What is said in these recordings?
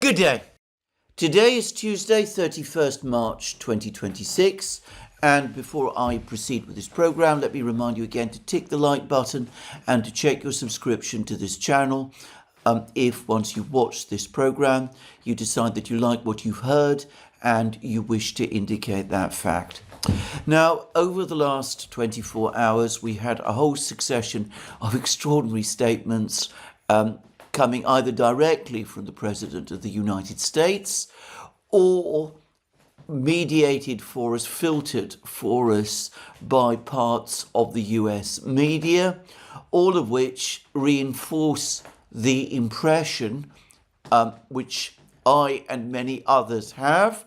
Good day. Today is Tuesday, 31st March 2026. And before I proceed with this program, let me remind you again to tick the like button and to check your subscription to this channel. If once you watch this program, you decide that you like what you've heard and you wish to indicate that fact. Now, over the last 24 hours, we had a whole succession of extraordinary statements coming either directly from the President of the United States or mediated for us, filtered for us by parts of the US media, all of which reinforce the impression which I and many others have,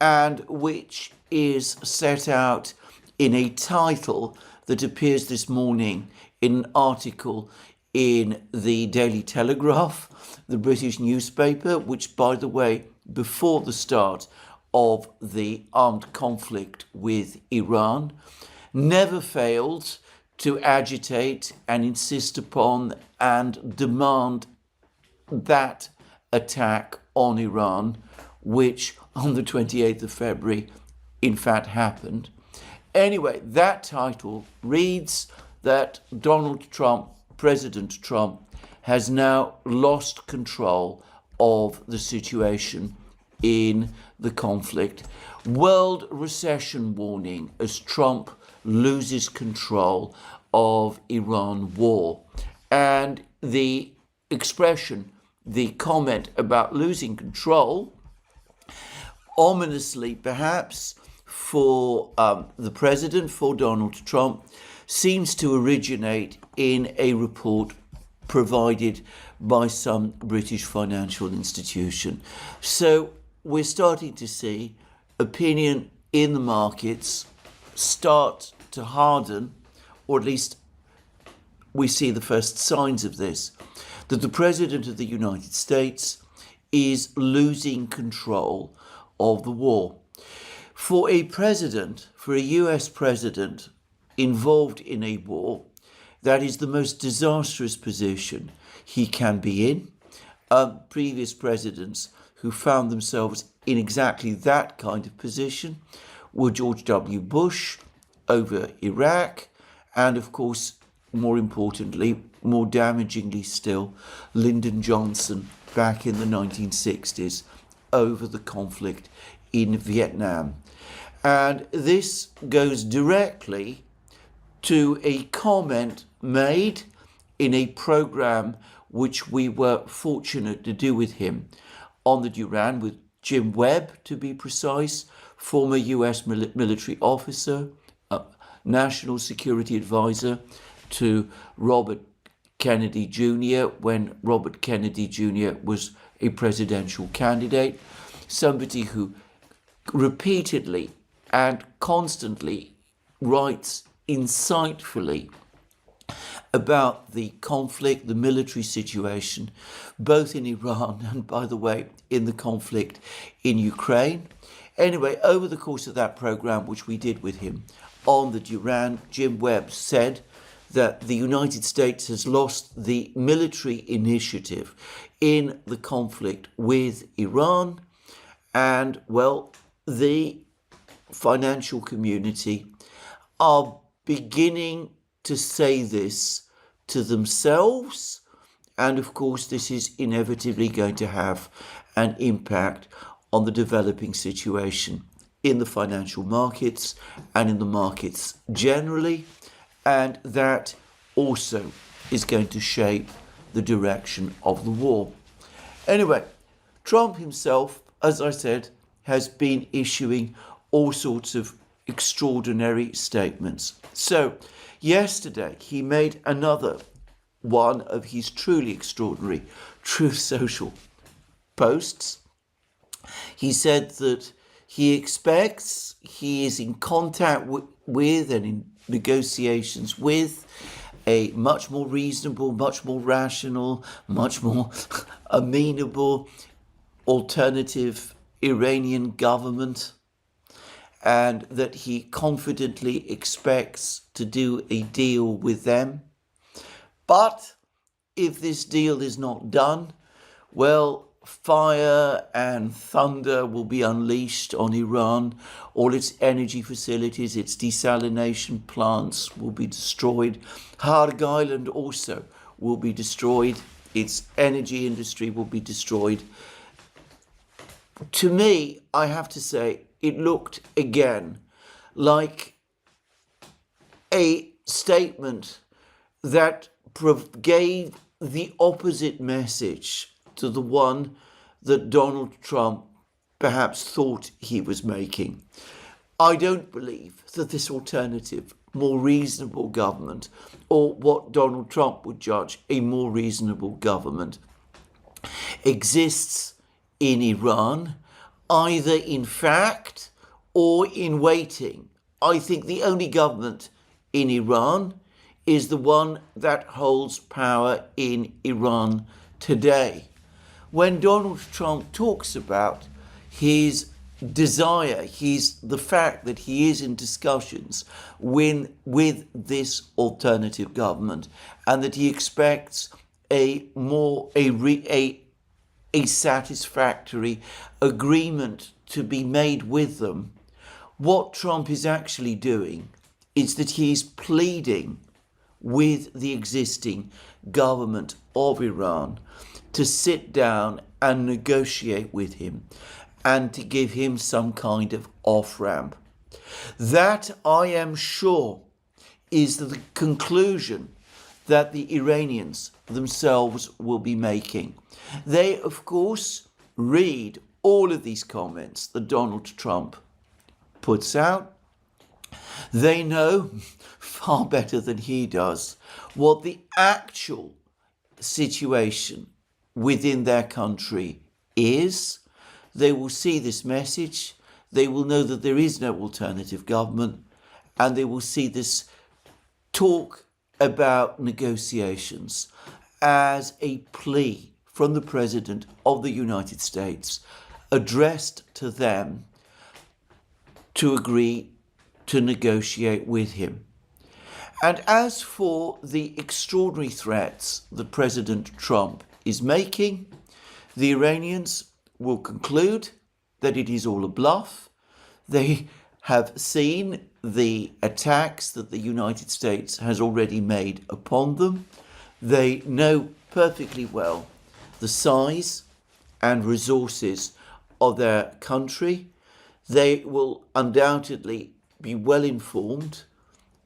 and which is set out in a title that appears this morning in an article in the Daily Telegraph, the British newspaper, which, by the way, before the start of the armed conflict with Iran, never failed to agitate and insist upon and demand that attack on Iran, which on the 28th of February, in fact, happened. Anyway, that title reads that Donald Trump, President Trump, has now lost control of the situation in the conflict. World recession warning as Trump loses control of Iran war. And the expression, the comment about losing control, ominously perhaps for the president, for Donald Trump, seems to originate in a report provided by some British financial institution. So we're starting to see opinion in the markets start to harden, or at least we see the first signs of this, that the President of the United States is losing control of the war. For a president, for a US president involved in a war, that is the most disastrous position he can be in. Previous presidents who found themselves in exactly that kind of position were George W. Bush over Iraq, and of course, more importantly, more damagingly still, Lyndon Johnson back in the 1960s over the conflict in Vietnam. And this goes directly to a comment made in a program which we were fortunate to do with him on the Duran, with Jim Webb, to be precise, former US military officer, national security advisor to Robert Kennedy Jr. when Robert Kennedy Jr. was a presidential candidate, somebody who repeatedly and constantly writes insightfully about the conflict, the military situation, both in Iran and, by the way, in the conflict in Ukraine. Anyway, over the course of that program, which we did with him on the Duran, Jim Webb said that the United States has lost the military initiative in the conflict with Iran. And, well, the financial community are beginning to say this to themselves. And of course, this is inevitably going to have an impact on the developing situation in the financial markets and in the markets generally. And that also is going to shape the direction of the war. Anyway, Trump himself, as I said, has been issuing all sorts of extraordinary statements. So yesterday he made another one of his truly extraordinary Truth Social posts. He said that he expects, he is in contact with and in negotiations with a much more reasonable, much more rational, much more amenable alternative Iranian government, and that he confidently expects to do a deal with them. But if this deal is not done, well, fire and thunder will be unleashed on Iran. All its energy facilities, its desalination plants will be destroyed. Harg Island also will be destroyed. Its energy industry will be destroyed. To me, I have to say, it looked again like a statement that gave the opposite message to the one that Donald Trump perhaps thought he was making. I don't believe that this alternative, more reasonable government, or what Donald Trump would judge a more reasonable government, exists in Iran, either in fact or in waiting. I think the only government in Iran is the one that holds power in Iran today. When Donald Trump talks about his desire, the fact that he is in discussions with this alternative government, and that he expects a satisfactory agreement to be made with them, what Trump is actually doing is that he's pleading with the existing government of Iran to sit down and negotiate with him and to give him some kind of off-ramp. That, I am sure, is the conclusion that the Iranians themselves will be making. They, of course, read all of these comments that Donald Trump puts out. They know far better than he does what the actual situation within their country is. They will see this message, they will know that there is no alternative government, and they will see this talk about negotiations as a plea from the President of the United States addressed to them to agree to negotiate with him. And as for the extraordinary threats that President Trump is making, the Iranians will conclude that it is all a bluff. They have seen the attacks that the United States has already made upon them. They know perfectly well the size and resources of their country. They will undoubtedly be well informed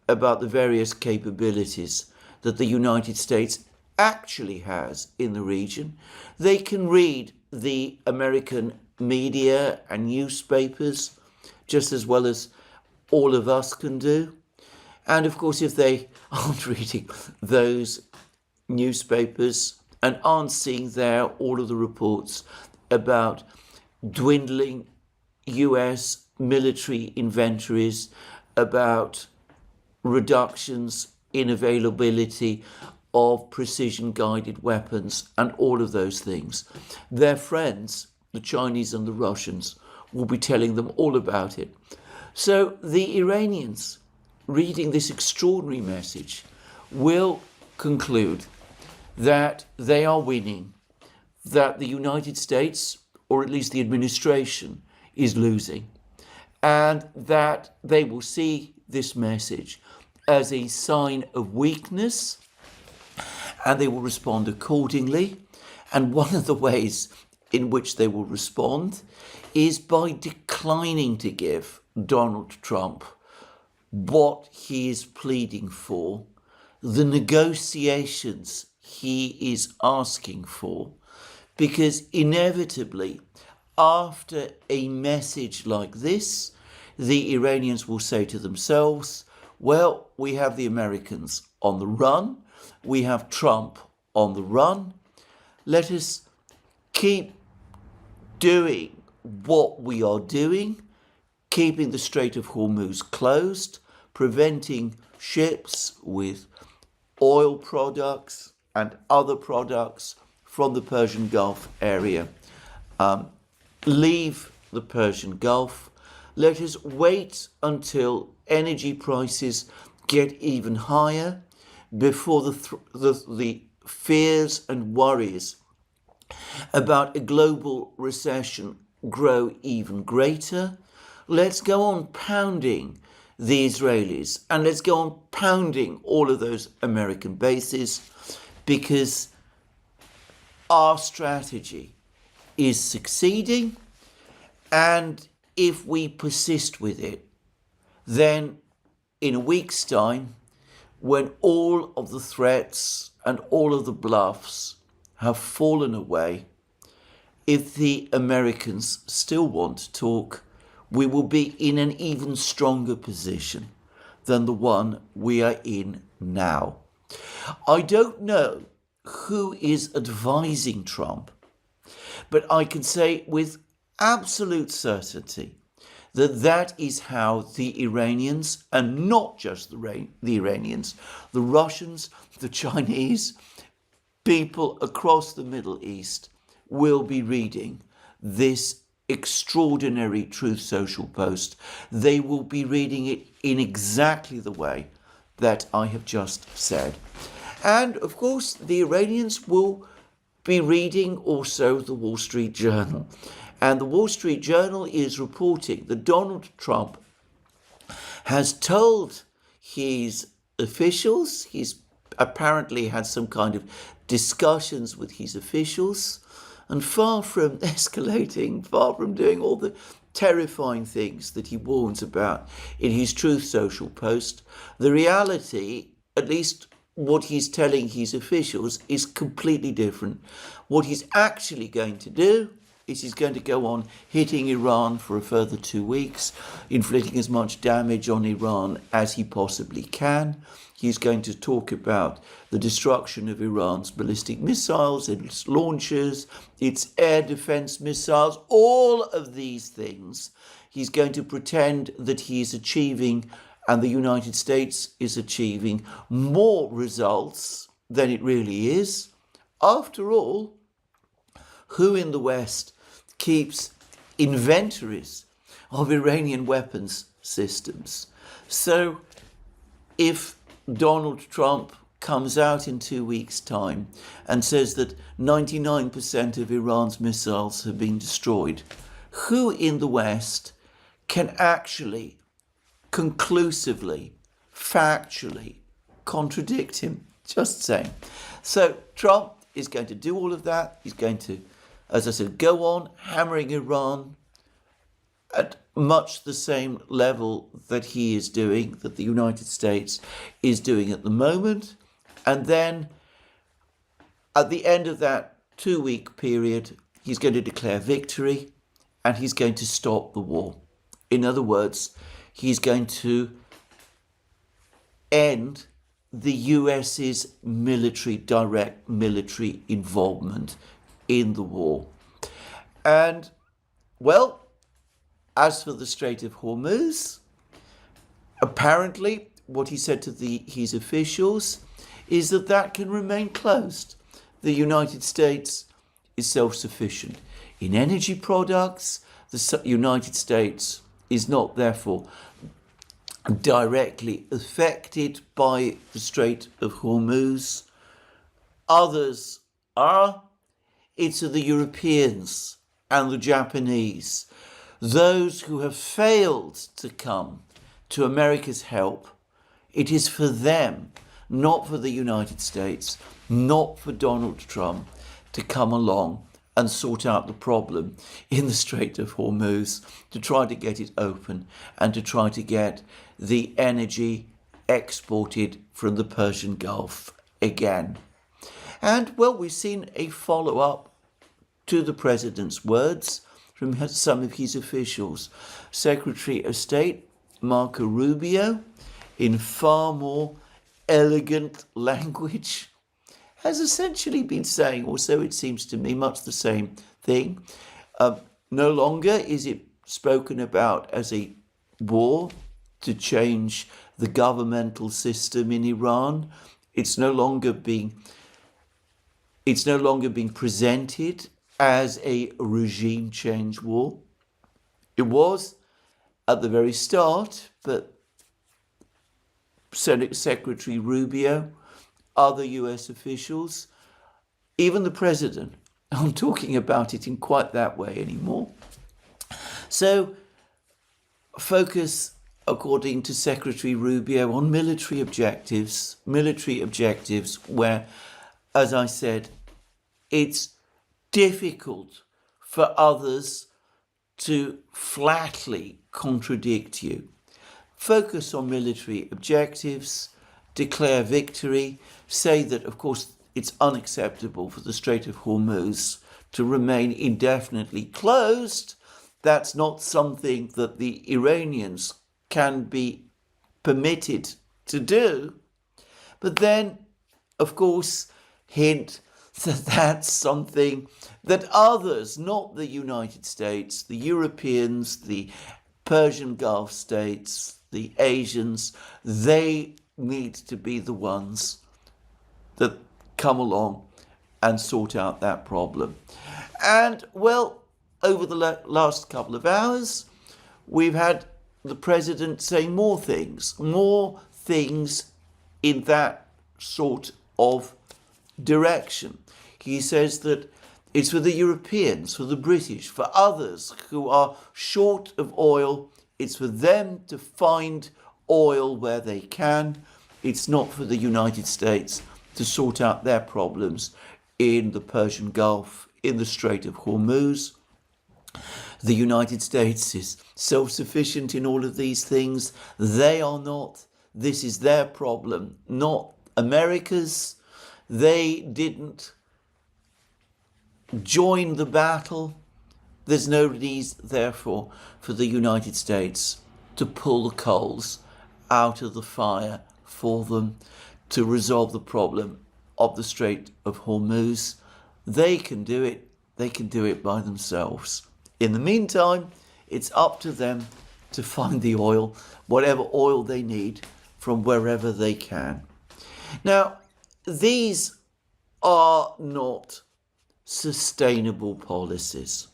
about the various capabilities that the United States actually has in the region. They can read the American media and newspapers just as well as all of us can do. And of course, if they aren't reading those newspapers and aren't seeing there all of the reports about dwindling US military inventories, about reductions in availability of precision-guided weapons and all of those things, their friends, the Chinese and the Russians, will be telling them all about it. So the Iranians, reading this extraordinary message, will conclude that they are winning, that the United States, or at least the administration, is losing, and that they will see this message as a sign of weakness, and they will respond accordingly. And one of the ways in which they will respond is by declining to give Donald Trump what he is pleading for, the negotiations he is asking for, because inevitably, after a message like this, the Iranians will say to themselves, well, we have the Americans on the run, we have Trump on the run, let us keep doing what we are doing, keeping the Strait of Hormuz closed, preventing ships with oil products and other products from the Persian Gulf area. Leave the Persian Gulf. Let us wait until energy prices get even higher before the fears and worries about a global recession grow even greater. Let's go on pounding the Israelis, and let's go on pounding all of those American bases, because our strategy is succeeding, and if we persist with it, then in a week's time, when all of the threats and all of the bluffs have fallen away, if the Americans still want to talk, we will be in an even stronger position than the one we are in now. I don't know who is advising Trump, but I can say with absolute certainty that that is how the Iranians, and not just the Iranians, the Russians, the Chinese, people across the Middle East will be reading this extraordinary Truth Social post. They will be reading it in exactly the way that I have just said. And of course, the Iranians will be reading also the Wall Street Journal. And the Wall Street Journal is reporting that Donald Trump has told his officials, he's apparently had some kind of discussions with his officials, and far from escalating, far from doing all the terrifying things that he warns about in his Truth Social post, the reality, at least what he's telling his officials, is completely different. What he's actually going to do is he's going to go on hitting Iran for a further 2 weeks, inflicting as much damage on Iran as he possibly can. He's going to talk about the destruction of Iran's ballistic missiles, its launchers, its air defense missiles, all of these things. He's going to pretend that he is achieving, and the United States is achieving, more results than it really is. After all, who in the West keeps inventories of Iranian weapons systems? So if Donald Trump comes out in 2 weeks' time and says that 99% of Iran's missiles have been destroyed, who in the West can actually conclusively, factually contradict him? Just saying. So Trump is going to do all of that. He's going to, as I said, go on hammering Iran at much the same level that he is doing, that the United States is doing at the moment. And then at the end of that 2-week period, he's going to declare victory and he's going to stop the war. In other words, he's going to end the US's direct military involvement in the war. And, well, as for the Strait of Hormuz, apparently what he said to his officials is that that can remain closed. The United States is self-sufficient in energy products. The United States is not, therefore, directly affected by the Strait of Hormuz. Others are. It's the Europeans and the Japanese, those who have failed to come to America's help. It is for them, not for the United States, not for Donald Trump, to come along and sort out the problem in the Strait of Hormuz, to try to get it open and to try to get the energy exported from the Persian Gulf again. And, well, we've seen a follow-up to the president's words from some of his officials. Secretary of State Marco Rubio, in far more elegant language, has essentially been saying, or so it seems to me, much the same thing. No longer is it spoken about as a war to change the governmental system in Iran. It's no longer being presented as a regime change war. It was at the very start, but Senate Secretary Rubio, other US officials, even the president aren't talking about it in quite that way anymore. So focus, according to Secretary Rubio, on military objectives where, as I said, it's difficult for others to flatly contradict you. Focus on military objectives, declare victory, say that, of course, it's unacceptable for the Strait of Hormuz to remain indefinitely closed. That's not something that the Iranians can be permitted to do. But then, of course, hint that that's something that others, not the United States, the Europeans, the Persian Gulf states, the Asians, they need to be the ones that come along and sort out that problem. And, well, over the last couple of hours, we've had the president saying more things in that sort of direction. He says that it's for the Europeans, for the British, for others who are short of oil. It's for them to find oil where they can. It's not for the United States to sort out their problems in the Persian Gulf, in the Strait of Hormuz. The United States is self-sufficient in all of these things. They are not. This is their problem, not America's. They didn't join the battle. There's no need, therefore, for the United States to pull the coals out of the fire for them to resolve the problem of the Strait of Hormuz. They can do it. They can do it by themselves. In the meantime, it's up to them to find the oil, whatever oil they need, from wherever they can. Now, these are not sustainable policies.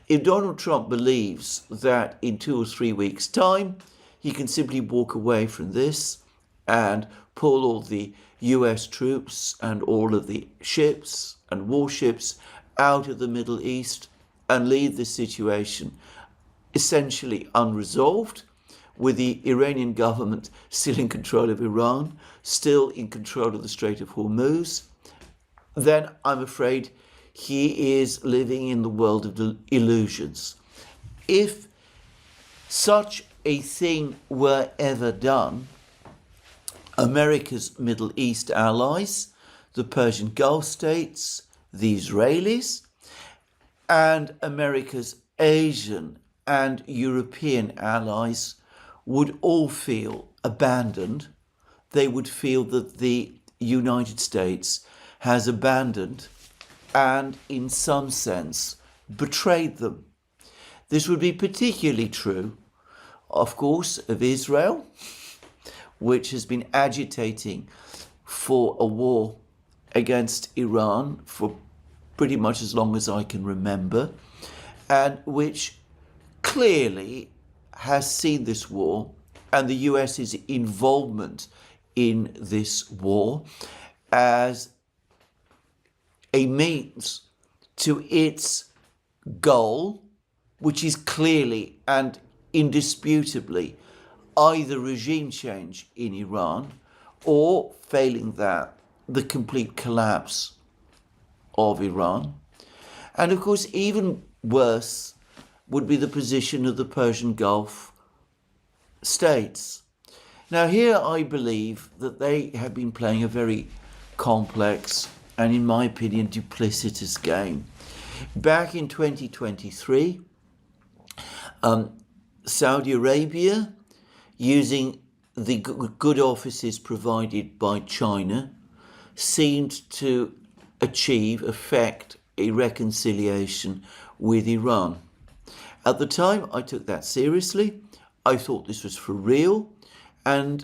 If Donald Trump believes that in 2 or 3 weeks' time, he can simply walk away from this and pull all the US troops and all of the ships and warships out of the Middle East and leave this situation essentially unresolved, with the Iranian government still in control of Iran, still in control of the Strait of Hormuz, then I'm afraid he is living in the world of illusions. If such a thing were ever done, America's Middle East allies, the Persian Gulf states, the Israelis, and America's Asian and European allies would all feel abandoned. They would feel that the United States has abandoned and, in some sense, betrayed them. This would be particularly true, of course, of Israel, which has been agitating for a war against Iran for pretty much as long as I can remember, and which clearly has seen this war and the US's involvement in this war as a means to its goal, which is clearly and indisputably either regime change in Iran or, failing that, the complete collapse of Iran. And of course, even worse would be the position of the Persian Gulf states. Now, here I believe that they have been playing a very complex and, in my opinion, duplicitous game. Back in 2023, Saudi Arabia, using the good offices provided by China, seemed to effect a reconciliation with Iran. At the time, I took that seriously. I thought this was for real, and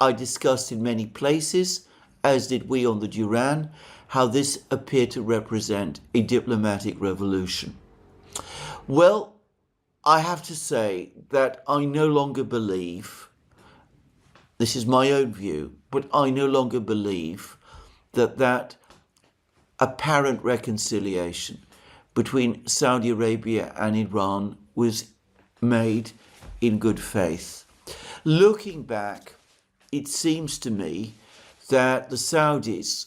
I discussed in many places, as did we on the Duran, how this appeared to represent a diplomatic revolution. Well, I have to say that I no longer believe, this is my own view, but I no longer believe that apparent reconciliation between Saudi Arabia and Iran was made in good faith. Looking back, it seems to me that the Saudis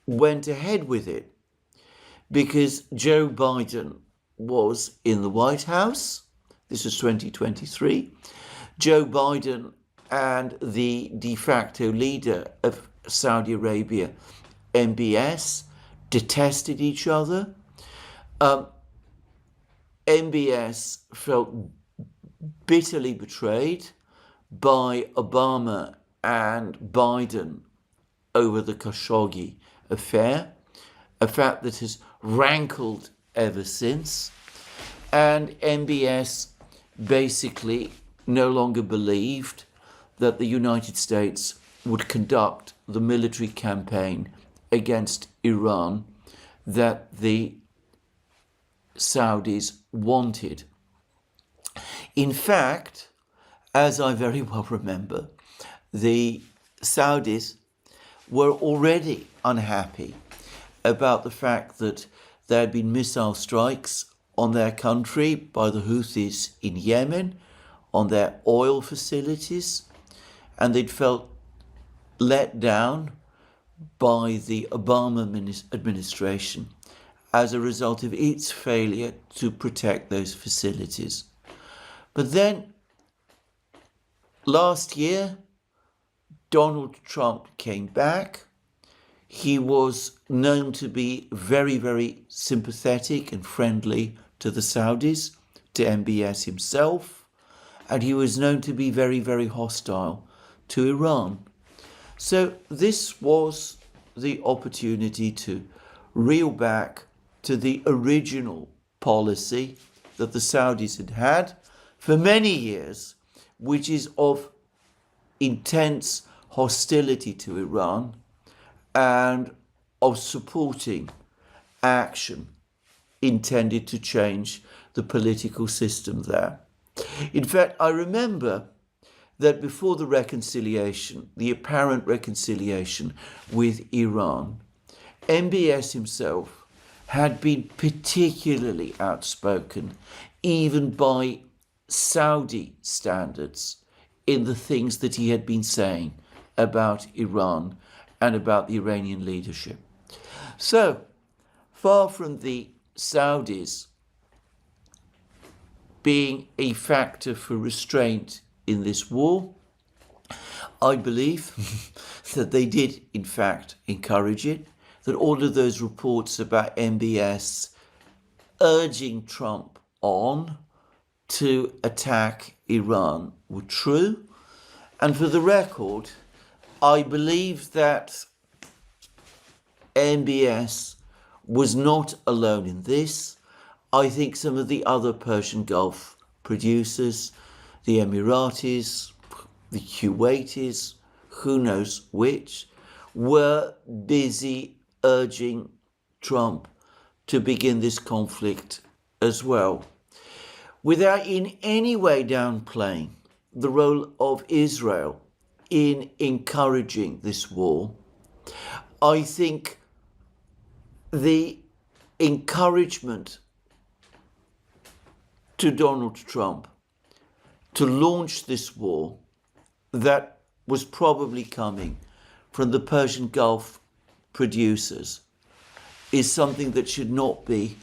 went ahead with it because Joe Biden was in the White House. This was 2023. Joe Biden and the de facto leader of Saudi Arabia, MBS, detested each other. MBS felt bitterly betrayed by Obama and Biden over the Khashoggi affair, a fact that has rankled ever since. And MBS basically no longer believed that the United States would conduct the military campaign against Iran that the Saudis wanted. In fact, as I very well remember, the Saudis were already unhappy about the fact that there had been missile strikes on their country by the Houthis in Yemen, on their oil facilities, and they'd felt let down by the Obama administration as a result of its failure to protect those facilities. But then last year, Donald Trump came back. He was known to be very, very sympathetic and friendly to the Saudis, to MBS himself, and he was known to be very, very hostile to Iran. So this was the opportunity to reel back to the original policy that the Saudis had had for many years, which is of intense hostility to Iran and of supporting action intended to change the political system there. In fact, I remember that before the reconciliation, the apparent reconciliation with Iran, MBS himself had been particularly outspoken, even by Saudi standards, in the things that he had been saying about Iran and about the Iranian leadership. So, far from the Saudis being a factor for restraint in this war, I believe that they did, in fact, encourage it, that all of those reports about MBS urging Trump on to attack Iran were true. And for the record, I believe that MBS was not alone in this. I think some of the other Persian Gulf producers, the Emiratis, the Kuwaitis, who knows which, were busy urging Trump to begin this conflict as well, without in any way downplaying the role of Israel in encouraging this war. I think the encouragement to Donald Trump to launch this war that was probably coming from the Persian Gulf producers is something that should not be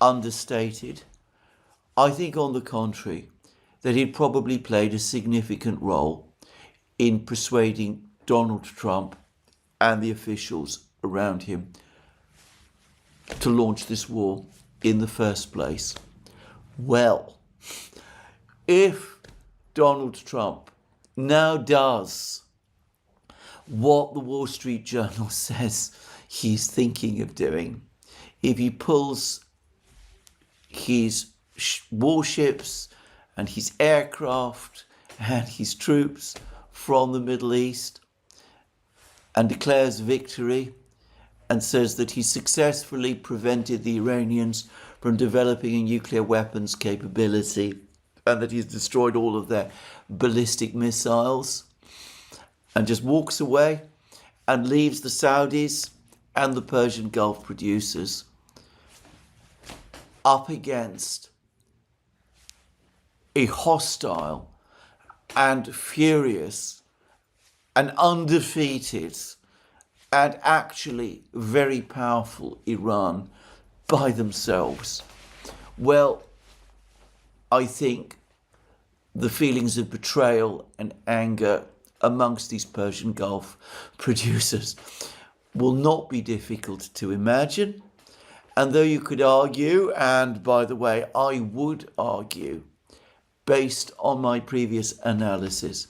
understated. I think, on the contrary, that he probably played a significant role in persuading Donald Trump and the officials around him to launch this war in the first place. Well, if Donald Trump now does what the Wall Street Journal says he's thinking of doing, if he pulls his warships and his aircraft and his troops from the Middle East and declares victory and says that he successfully prevented the Iranians from developing a nuclear weapons capability and that he's destroyed all of their ballistic missiles, and just walks away and leaves the Saudis and the Persian Gulf producers up against a hostile and furious and undefeated and actually very powerful Iran by themselves. Well, I think the feelings of betrayal and anger amongst these Persian Gulf producers will not be difficult to imagine. And though you could argue, and by the way, I would argue, based on my previous analysis,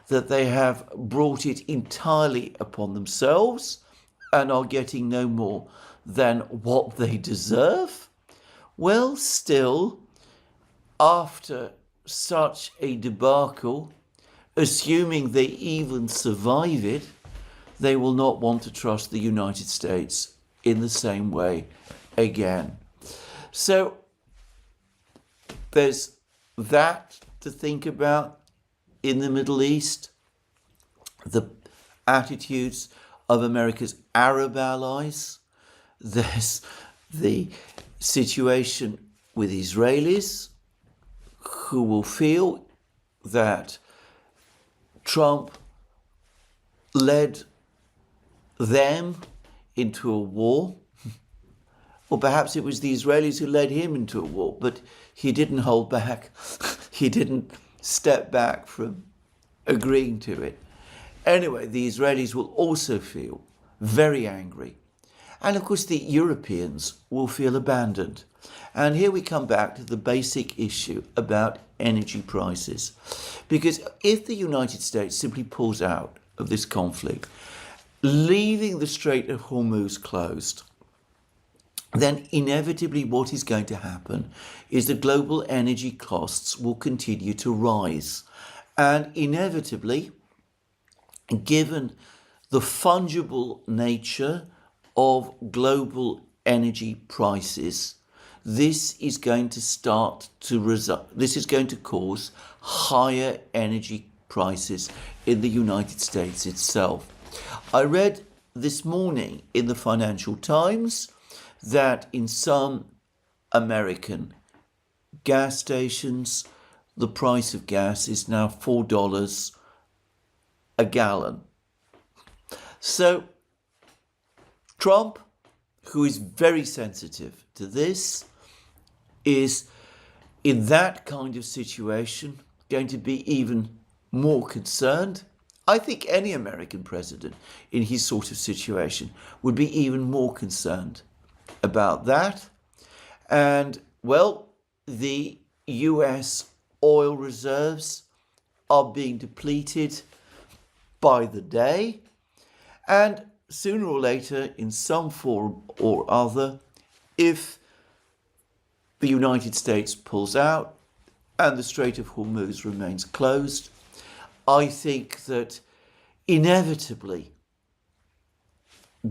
that they have brought it entirely upon themselves and are getting no more than what they deserve, well, still, after such a debacle, assuming they even survive it, they will not want to trust the United States in the same way again. So there's that to think about in the Middle East, the attitudes of America's Arab allies. There's the situation with Israelis who will feel that Trump led them into a war, or perhaps it was the Israelis who led him into a war, but he didn't hold back. He didn't step back from agreeing to it. Anyway, the Israelis will also feel very angry. And of course, the Europeans will feel abandoned. And here we come back to the basic issue about energy prices. Because if the United States simply pulls out of this conflict, leaving the Strait of Hormuz closed, then inevitably what is going to happen is that global energy costs will continue to rise. And inevitably, given the fungible nature of global energy prices, this is going to cause higher energy prices in the United States itself. I read this morning in the Financial Times that in some American gas stations, the price of gas is now $4 a gallon. So Trump, who is very sensitive to this, is in that kind of situation going to be even more concerned. I think any American president in his sort of situation would be even more concerned about that. And, well, the US oil reserves are being depleted by the day. And sooner or later, in some form or other, if the United States pulls out and the Strait of Hormuz remains closed, I think that inevitably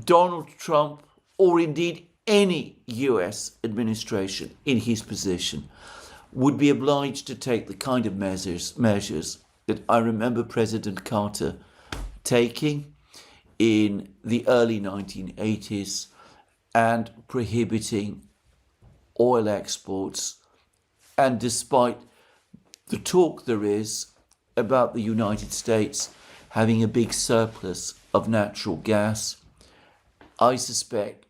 Donald Trump, or indeed any US administration in his position, would be obliged to take the kind of measures that I remember President Carter taking in the early 1980s and prohibiting oil exports. And despite the talk there is about the United States having a big surplus of natural gas, I suspect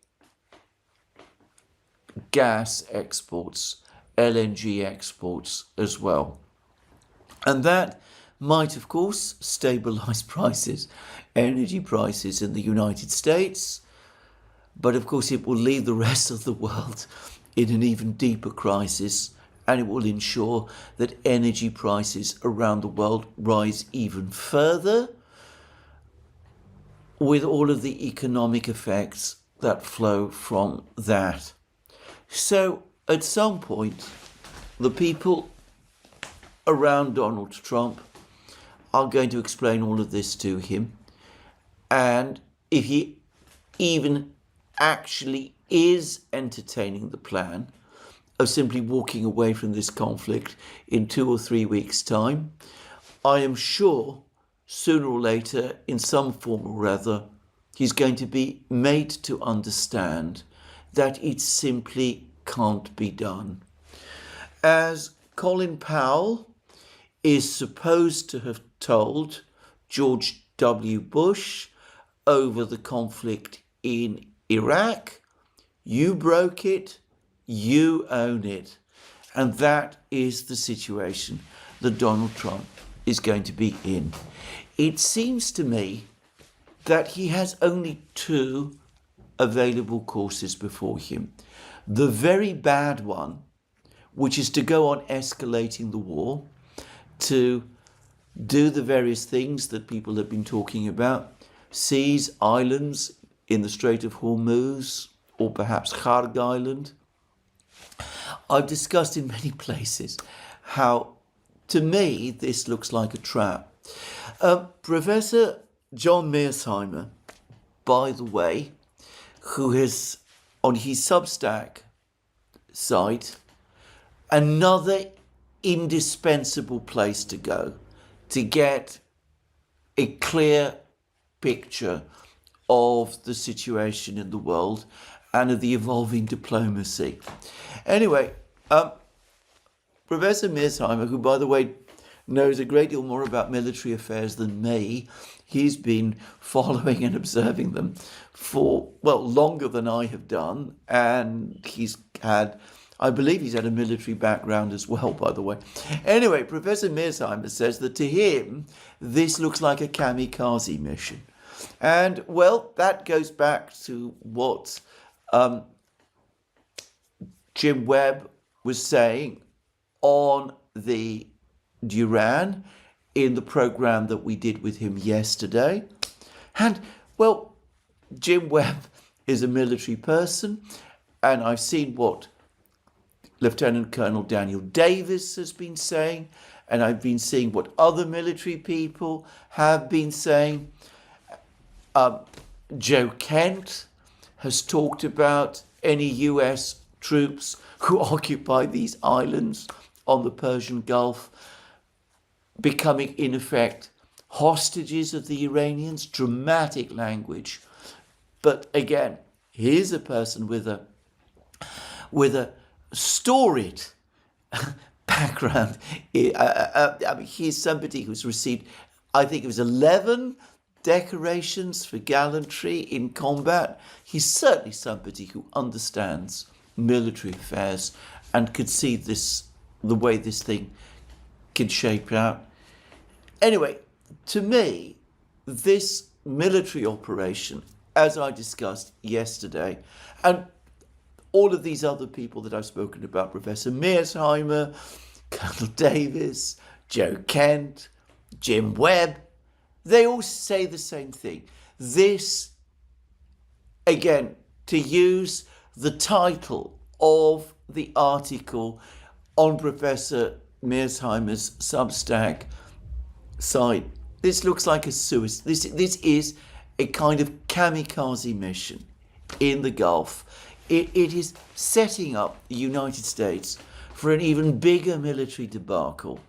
gas exports, LNG exports as well. And that might, of course, stabilize prices, energy prices in the United States. But of course, it will leave the rest of the world in an even deeper crisis, and it will ensure that energy prices around the world rise even further, with all of the economic effects that flow from that. So at some point, the people around Donald Trump are going to explain all of this to him. And if he even actually is entertaining the plan of simply walking away from this conflict in 2 or 3 weeks' time, I am sure sooner or later, in some form or other, he's going to be made to understand that it simply can't be done. As Colin Powell is supposed to have told George W. Bush over the conflict in Iraq, you broke it, you own it. And that is the situation that Donald Trump is going to be in. It seems to me that he has only two available courses before him. The very bad one, which is to go on escalating the war, to do the various things that people have been talking about, seize islands in the Strait of Hormuz, or perhaps Kharg Island. I've discussed in many places how, to me, this looks like a trap. Professor John Mearsheimer, by the way, who has on his Substack site another indispensable place to go to get a clear picture of the situation in the world and of the evolving diplomacy. Anyway, Professor Mearsheimer, who, by the way, knows a great deal more about military affairs than me, he's been following and observing them for, well, longer than I have done. And I believe he's had a military background as well, by the way. Anyway, Professor Mearsheimer says that to him, this looks like a kamikaze mission. And, well, that goes back to what Jim Webb was saying on the Duran in the program that we did with him yesterday. And, well, Jim Webb is a military person, and I've seen what Lieutenant Colonel Daniel Davis has been saying, and I've been seeing what other military people have been saying. Joe Kent has talked about any US troops who occupy these islands on the Persian Gulf becoming, in effect, hostages of the Iranians. Dramatic language. But again, here's a person with a storied background. I mean, he's somebody who's received, I think it was 11 decorations for gallantry in combat. He's certainly somebody who understands military affairs and could see the way this thing can shape out. Anyway, to me, this military operation, as I discussed yesterday, and all of these other people that I've spoken about, Professor Mearsheimer, Colonel Davis, Joe Kent, Jim Webb, they all say the same thing. This, again, to use the title of the article on Professor Mearsheimer's Substack site, this looks like a suicide. This is a kind of kamikaze mission in the Gulf. It is setting up the United States for an even bigger military debacle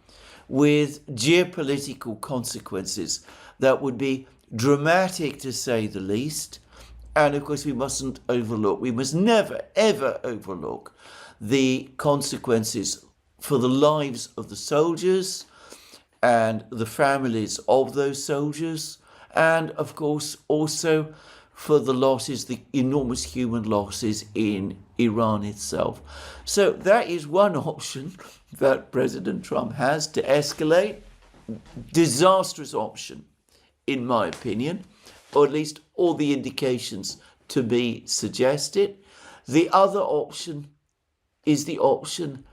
with geopolitical consequences that would be dramatic, to say the least. And of course, we must never, ever overlook the consequences for the lives of the soldiers and the families of those soldiers, and of course also for the losses, the enormous human losses in Iran itself. So that is one option that President Trump has to escalate. Disastrous option, in my opinion, or at least all the indications to be suggested. The other option is the option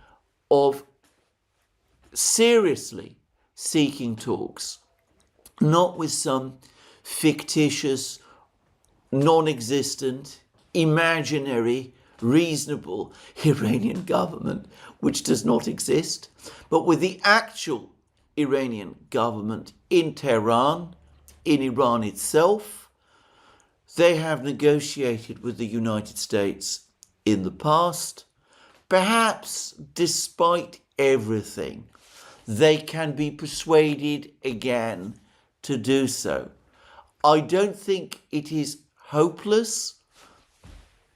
of seriously seeking talks, not with some fictitious, non-existent, imaginary, reasonable Iranian government, which does not exist, but with the actual Iranian government in Tehran, in Iran itself. They have negotiated with the United States in the past. Perhaps, despite everything, they can be persuaded again to do so. I don't think it is hopeless.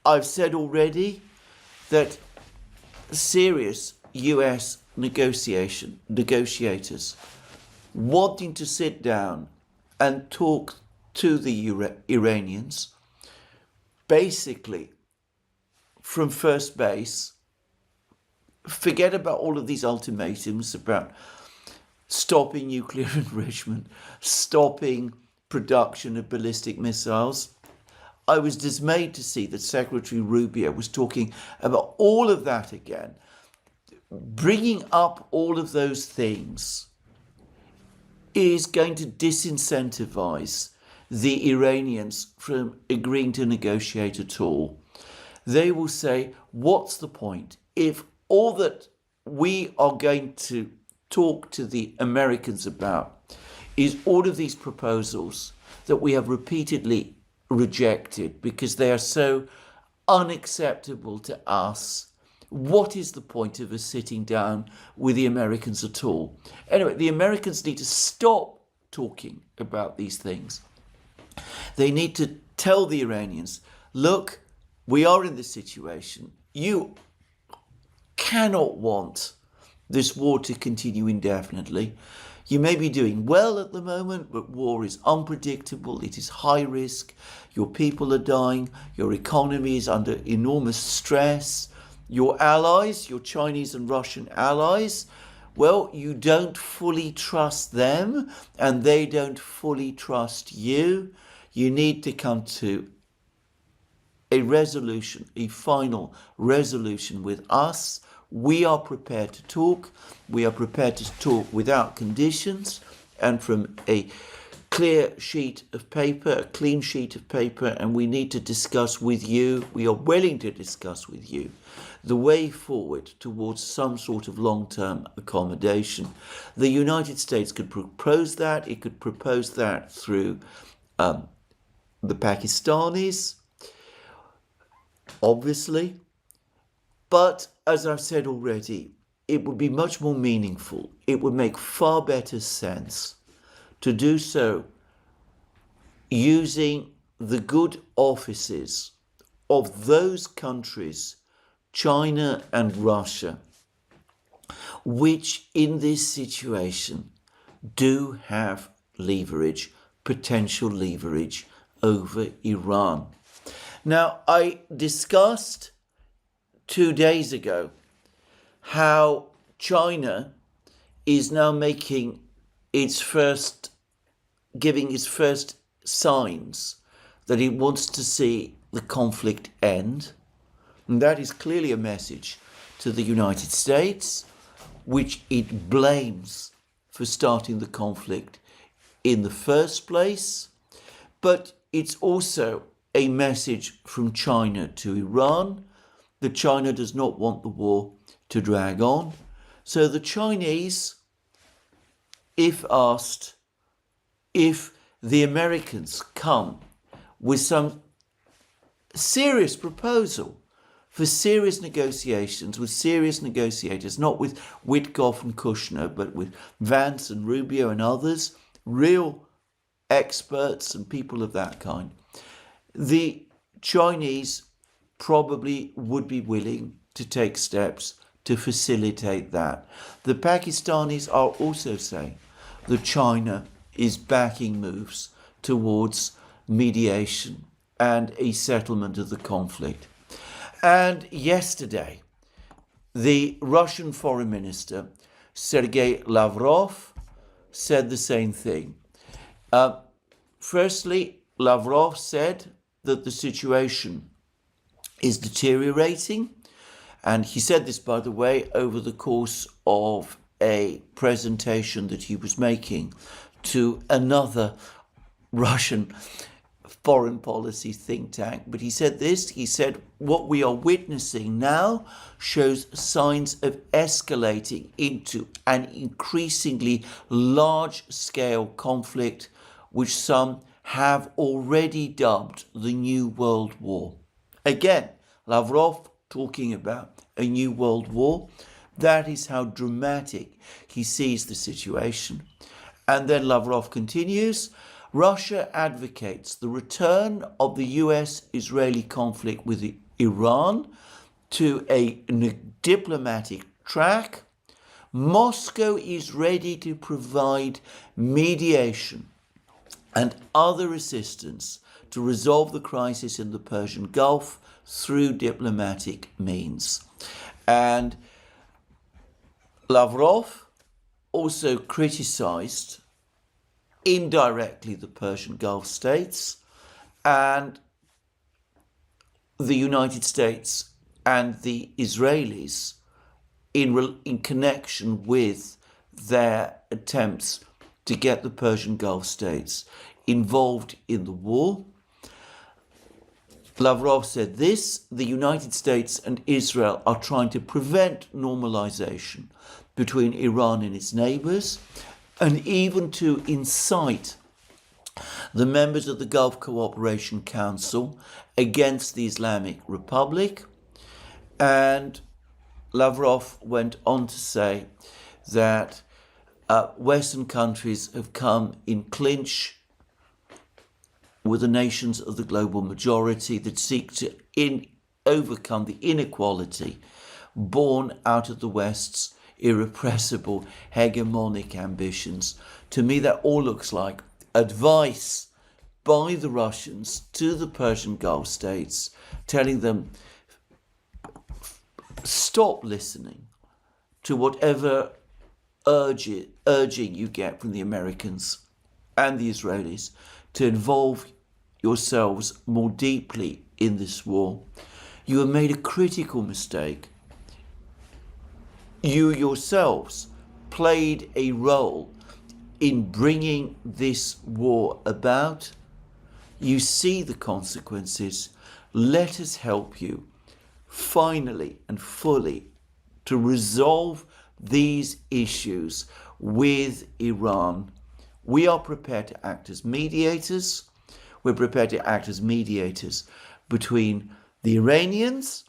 I've said already that serious US negotiators wanting to sit down and talk to the Iranians, basically from first base, forget about all of these ultimatums about stopping nuclear enrichment, stopping production of ballistic missiles. I was dismayed to see that Secretary Rubio was talking about all of that again. Bringing up all of those things is going to disincentivize the Iranians from agreeing to negotiate at all. They will say, what's the point if all that we are going to talk to the Americans about is all of these proposals that we have repeatedly rejected because they are so unacceptable to us? What is the point of us sitting down with the Americans at all? Anyway, the Americans need to stop talking about these things. They need to tell the Iranians, look, we are in this situation. You cannot want this war to continue indefinitely. You may be doing well at the moment, but war is unpredictable. It is high risk. Your people are dying. Your economy is under enormous stress. Your allies, your Chinese and Russian allies, well, you don't fully trust them and they don't fully trust you. You need to come to a resolution, a final resolution with us. We are prepared to talk. We are prepared to talk without conditions and from a clear sheet of paper, a clean sheet of paper, and we need to discuss with you. We are willing to discuss with you the way forward towards some sort of long-term accommodation. The United States could propose that. It could propose that through the Pakistanis, obviously. But as I've said already, it would be much more meaningful. It would make far better sense to do so using the good offices of those countries, China and Russia, which in this situation do have leverage, potential leverage over Iran. Now, I discussed 2 days ago how China is now giving its first signs that it wants to see the conflict end. And that is clearly a message to the United States, which it blames for starting the conflict in the first place. But it's also a message from China to Iran that China does not want the war to drag on. So the Chinese, if asked, if the Americans come with some serious proposal for serious negotiations, with serious negotiators, not with Witkoff and Kushner, but with Vance and Rubio and others, real experts and people of that kind, the Chinese probably would be willing to take steps to facilitate that. The Pakistanis are also saying that China is backing moves towards mediation and a settlement of the conflict. And yesterday, the Russian Foreign Minister, Sergei Lavrov, said the same thing. Firstly, Lavrov said that the situation is deteriorating. And he said this, by the way, over the course of a presentation that he was making to another Russian foreign policy think tank. But he said this, he said, what we are witnessing now shows signs of escalating into an increasingly large-scale conflict, which some have already dubbed the New World War. Again, Lavrov talking about a new world war. That is how dramatic he sees the situation. And then Lavrov continues, Russia advocates the return of the US-Israeli conflict with Iran to a diplomatic track. Moscow is ready to provide mediation and other assistance to resolve the crisis in the Persian Gulf through diplomatic means. And Lavrov also criticized indirectly the Persian Gulf states and the United States and the Israelis in connection with their attempts to get the Persian Gulf states involved in the war. Lavrov said this: the United States and Israel are trying to prevent normalization between Iran and its neighbors, and even to incite the members of the Gulf Cooperation Council against the Islamic Republic. And Lavrov went on to say that Western countries have come in clinch with the nations of the global majority that seek to overcome the inequality born out of the West's irrepressible hegemonic ambitions. To me, that all looks like advice by the Russians to the Persian Gulf states, telling them, stop listening to whatever urging you get from the Americans and the Israelis to involve yourselves more deeply in this war. You have made a critical mistake. You yourselves played a role in bringing this war about. You see the consequences. Let us help you finally and fully to resolve these issues with Iran. We are prepared to act as mediators. We're prepared to act as mediators between the Iranians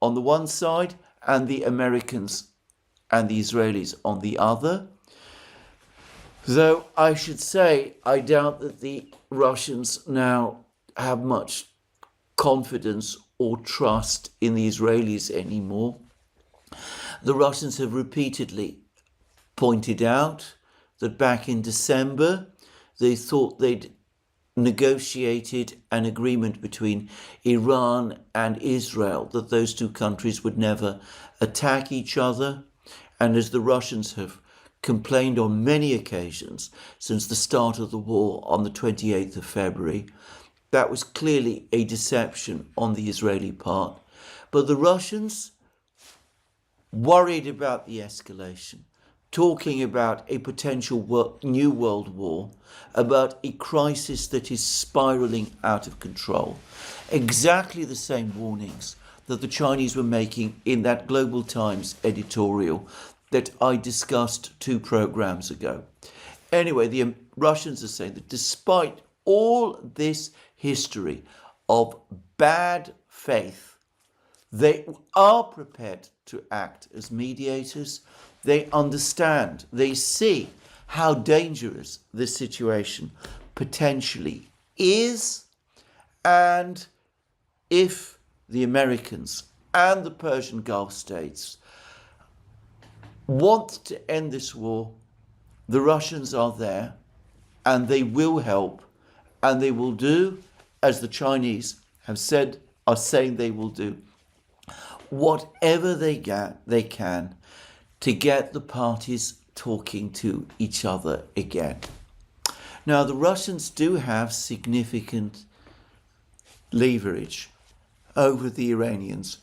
on the one side and the Americans and the Israelis on the other. Though I should say, I doubt that the Russians now have much confidence or trust in the Israelis anymore. The Russians have repeatedly pointed out that back in December, they thought they'd negotiated an agreement between Iran and Israel, that those two countries would never attack each other. And as the Russians have complained on many occasions since the start of the war on the 28th of February, that was clearly a deception on the Israeli part. But the Russians, worried about the escalation, talking about a potential new world war, about a crisis that is spiraling out of control. Exactly the same warnings that the Chinese were making in that Global Times editorial that I discussed 2 programs ago. Anyway, the Russians are saying that despite all this history of bad faith, they are prepared to act as mediators. They understand, they see how dangerous this situation potentially is. And if the Americans and the Persian Gulf states want to end this war, the Russians are there and they will help, and they will do, as the Chinese have said, are saying they will do, whatever they can to get the parties talking to each other again. Now, the Russians do have significant leverage over the Iranians,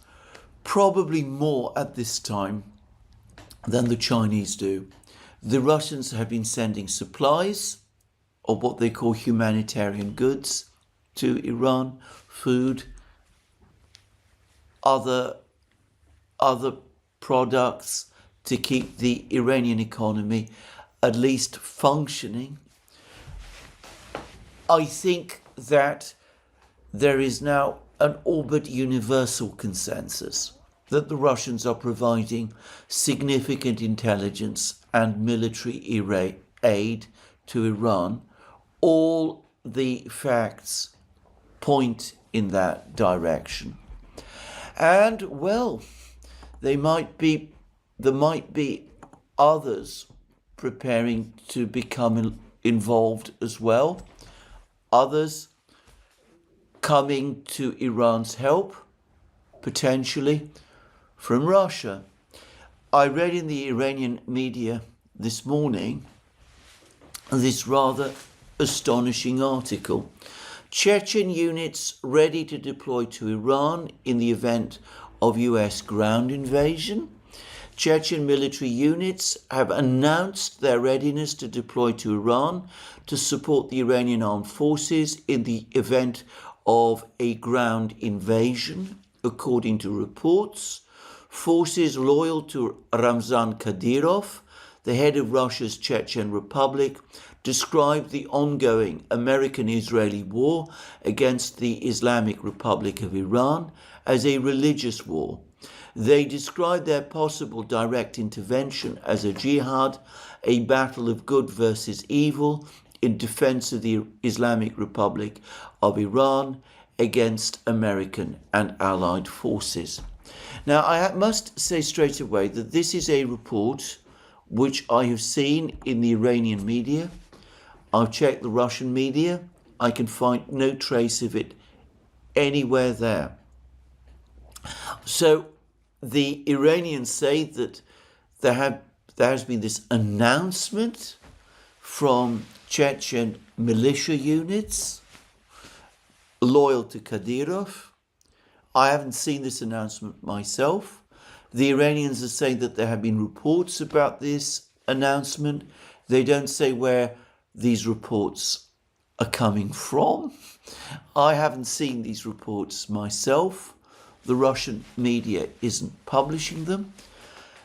probably more at this time than the Chinese do. The Russians have been sending supplies of what they call humanitarian goods to Iran, food, other products to keep the Iranian economy at least functioning. I think that there is now an all but universal consensus that the Russians are providing significant intelligence and military aid to Iran, all the facts point in that direction. And, well, there might be others preparing to become involved as well. Others coming to Iran's help, potentially from Russia. I read in the Iranian media this morning this rather astonishing article. Chechen units ready to deploy to Iran in the event of US ground invasion. Chechen military units have announced their readiness to deploy to Iran to support the Iranian armed forces in the event of a ground invasion, according to reports. Forces loyal to Ramzan Kadyrov, the head of Russia's Chechen Republic, described the ongoing American-Israeli war against the Islamic Republic of Iran as a religious war. They described their possible direct intervention as a jihad, a battle of good versus evil in defense of the Islamic Republic of Iran against American and Allied forces. Now, I must say straight away that this is a report which I have seen in the Iranian media. I've checked the Russian media. I can find no trace of it anywhere there. So the Iranians say that there has been this announcement from Chechen militia units loyal to Kadyrov. I haven't seen this announcement myself. The Iranians are saying that there have been reports about this announcement. They don't say where these reports are coming from. I haven't seen these reports myself. The Russian media isn't publishing them.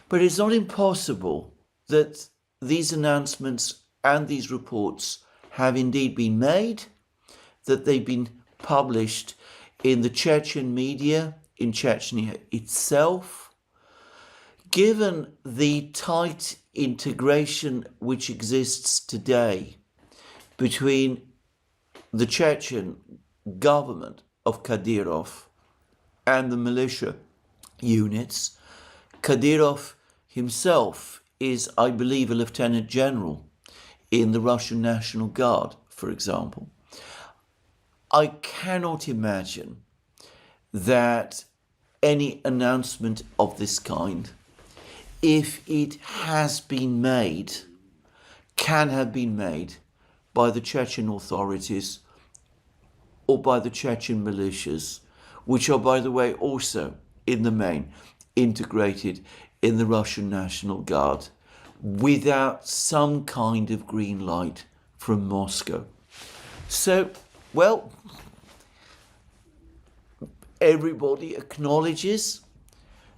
But it's not impossible that these announcements and these reports have indeed been made, that they've been published in the Chechen media, in Chechnya itself. Given the tight integration which exists today between the Chechen government of Kadyrov and the militia units, Kadyrov himself is, I believe, a lieutenant general in the Russian National Guard, for example. I cannot imagine that any announcement of this kind, if it has been made, can have been made by the Chechen authorities or by the Chechen militias, which are, by the way, also in the main integrated in the Russian National Guard, without some kind of green light from Moscow. So, well, everybody acknowledges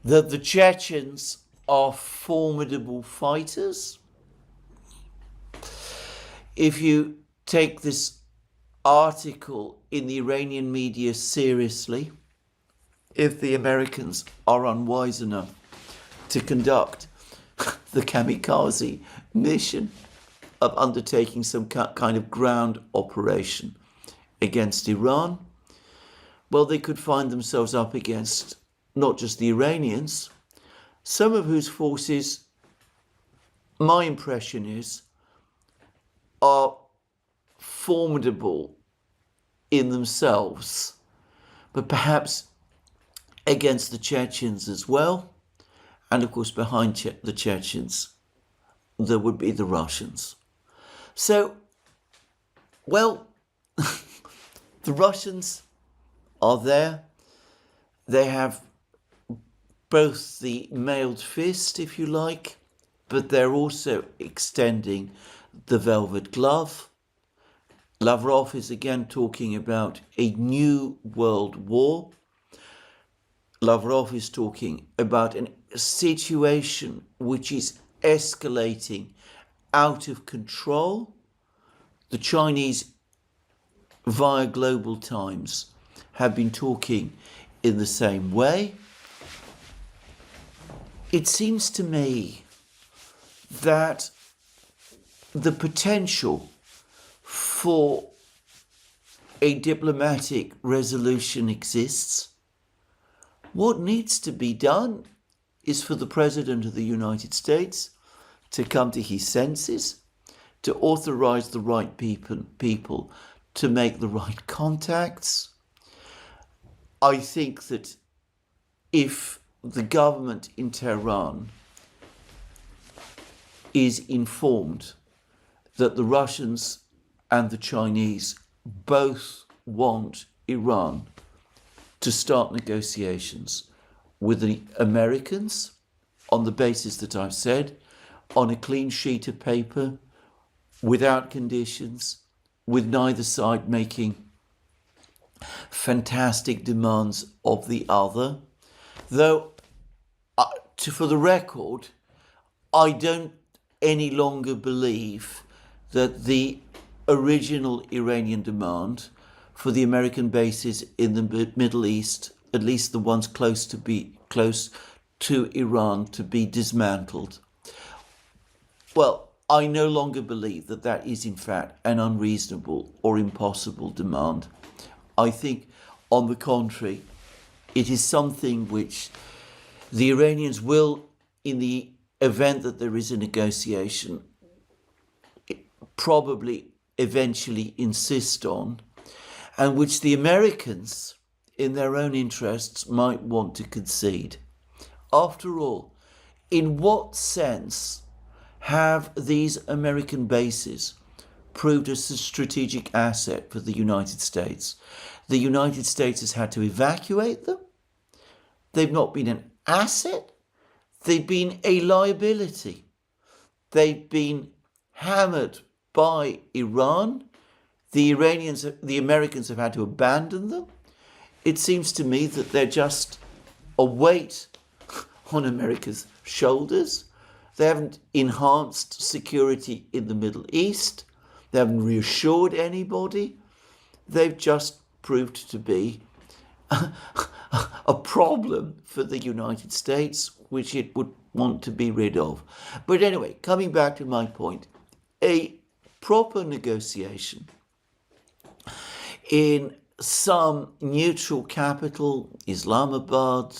that the Chechens are formidable fighters. If you take this article in the Iranian media seriously, if the Americans are unwise enough to conduct the kamikaze mission of undertaking some kind of ground operation against Iran, well, they could find themselves up against not just the Iranians, some of whose forces, my impression is, are formidable in themselves, but perhaps against the Chechens as well. And of course, behind the Chechens, there would be the Russians. So, well, the Russians are there. They have both the mailed fist, if you like, but they're also extending the velvet glove. Lavrov is again talking about a new world war. Lavrov is talking about a situation which is escalating out of control. The Chinese, via Global Times, have been talking in the same way. It seems to me that the potential for a diplomatic resolution exists. What needs to be done is for the President of the United States to come to his senses, to authorize the right people to make the right contacts. I think that if the government in Tehran is informed that the Russians and the Chinese both want Iran to start negotiations with the Americans on the basis that I've said, on a clean sheet of paper, without conditions, with neither side making fantastic demands of the other. Though, for the record, I don't any longer believe that the original Iranian demand for the American bases in the Middle East, at least the ones close to Iran, to be dismantled. Well, I no longer believe that that is in fact an unreasonable or impossible demand. I think, on the contrary, it is something which the Iranians will, in the event that there is a negotiation, probably eventually insist on, and which the Americans, in their own interests, might want to concede. After all, in what sense have these American bases proved as a strategic asset for the United States? The United States has had to evacuate them. They've not been an asset. They've been a liability. They've been hammered by Iran. The Americans have had to abandon them. It seems to me that they're just a weight on America's shoulders. They haven't enhanced security in the Middle East. They haven't reassured anybody. They've just proved to be a problem for the United States, which it would want to be rid of. But anyway, coming back to my point, a proper negotiation in some neutral capital, Islamabad,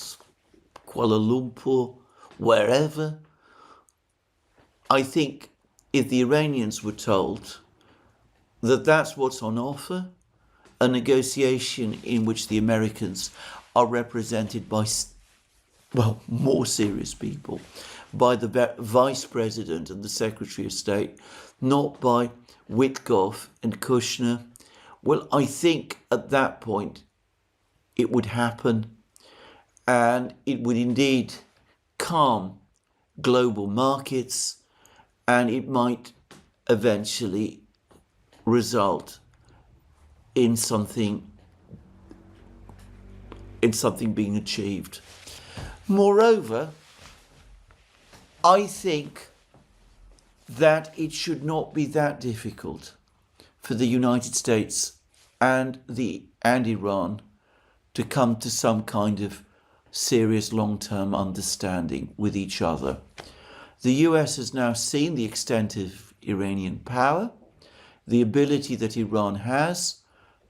Kuala Lumpur, wherever, I think if the Iranians were told that that's what's on offer, a negotiation in which the Americans are represented by, well, more serious people, by the Vice President and the Secretary of State, not by Witkoff and Kushner, well, I think at that point it would happen, and it would indeed calm global markets, and it might eventually result in something being achieved. Moreover, I think that it should not be that difficult for the United States and Iran to come to some kind of serious long-term understanding with each other. The US has now seen the extent of Iranian power, the ability that Iran has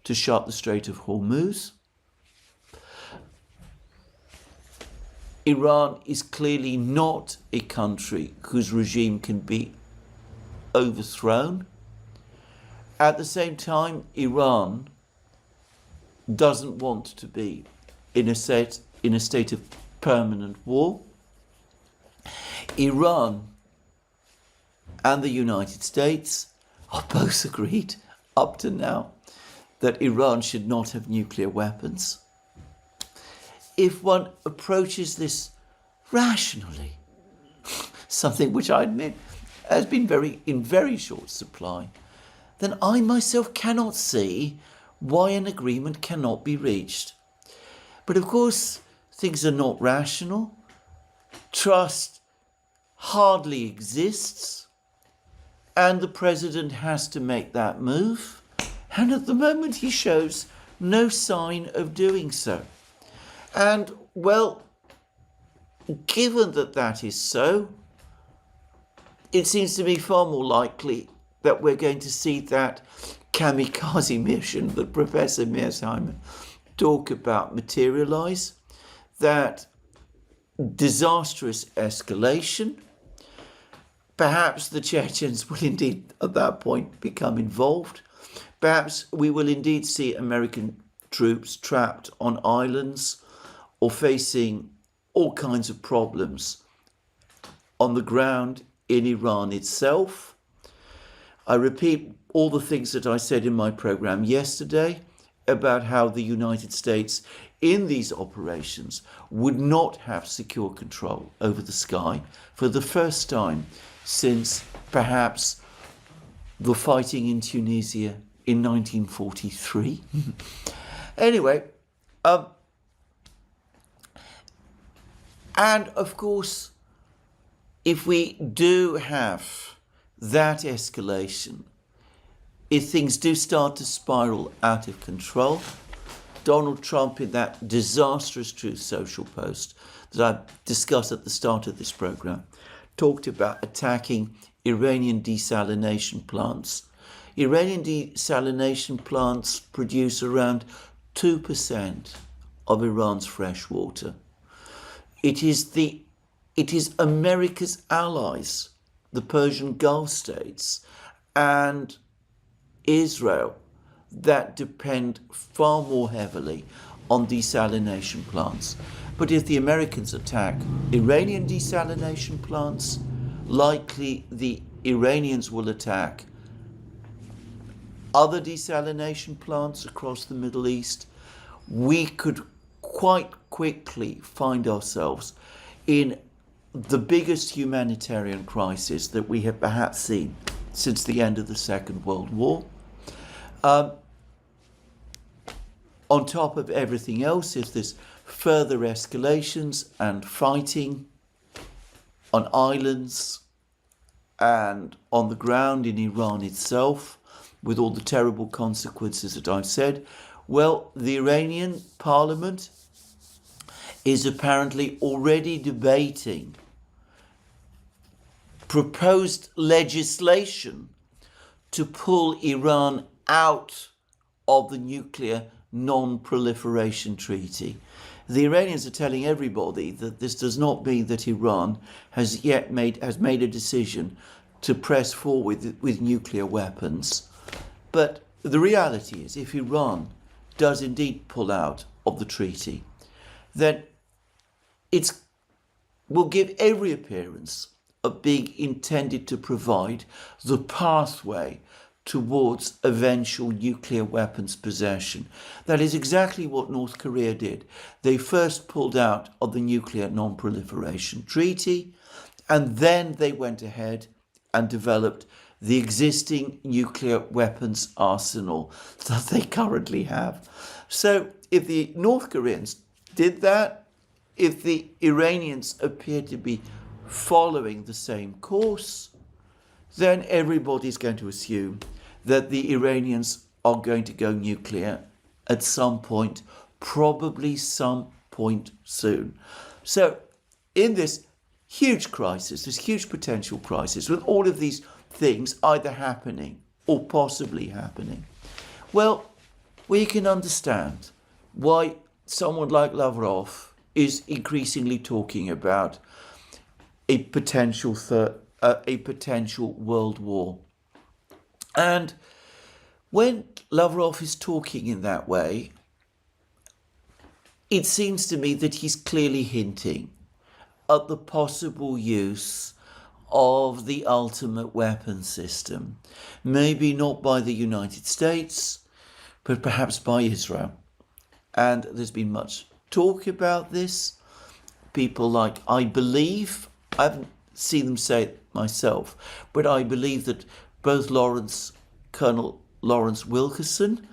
to shut the Strait of Hormuz. Iran is clearly not a country whose regime can be overthrown. At the same time, Iran doesn't want to be in a state of permanent war. Iran and the United States are both agreed up to now that Iran should not have nuclear weapons. If one approaches this rationally, something which I admit has been in very short supply, then I myself cannot see why an agreement cannot be reached. But of course, things are not rational. Trust hardly exists, and the president has to make that move, and at the moment he shows no sign of doing so. And, well, given that that is so, it seems to me far more likely that we're going to see that kamikaze mission that Professor Mearsheimer talked about materialize, that disastrous escalation. Perhaps the Chechens will indeed at that point become involved. Perhaps we will indeed see American troops trapped on islands or facing all kinds of problems on the ground in Iran itself. I repeat all the things that I said in my program yesterday about how the United States in these operations would not have secure control over the sky for the first time since perhaps the fighting in Tunisia in 1943. Anyway, and of course, if we do have that escalation, if things do start to spiral out of control, Donald Trump, in that disastrous Truth Social post that I discussed at the start of this program, talked about attacking Iranian desalination plants. Iranian desalination plants produce around 2% of Iran's fresh water. It is America's allies, the Persian Gulf states and Israel, that depend far more heavily on desalination plants. But if the Americans attack Iranian desalination plants, likely the Iranians will attack other desalination plants across the Middle East. We could quite quickly find ourselves in the biggest humanitarian crisis that we have perhaps seen since the end of the Second World War. On top of everything else, if there's further escalations and fighting on islands and on the ground in Iran itself, with all the terrible consequences that I've said, well, the Iranian parliament is apparently already debating proposed legislation to pull Iran out of the nuclear non-proliferation treaty. The Iranians are telling everybody that this does not mean that Iran has made a decision to press forward with nuclear weapons. But the reality is, if Iran does indeed pull out of the treaty, then it will give every appearance of being intended to provide the pathway towards eventual nuclear weapons possession. That is exactly what North Korea did. They first pulled out of the nuclear non-proliferation treaty, and then they went ahead and developed the existing nuclear weapons arsenal that they currently have. So if the North Koreans did that, if the Iranians appear to be following the same course, then everybody's going to assume that the Iranians are going to go nuclear at some point, probably some point soon. So in this huge crisis, this huge potential crisis, with all of these things either happening or possibly happening, well, we can understand why someone like Lavrov is increasingly talking about a potential world war. And when Lavrov is talking in that way, it seems to me that he's clearly hinting at the possible use of the ultimate weapon system. Maybe not by the United States, but perhaps by Israel. And there's been much talk about this. People like, I haven't seen them say it myself, but I believe that both Colonel Lawrence Wilkerson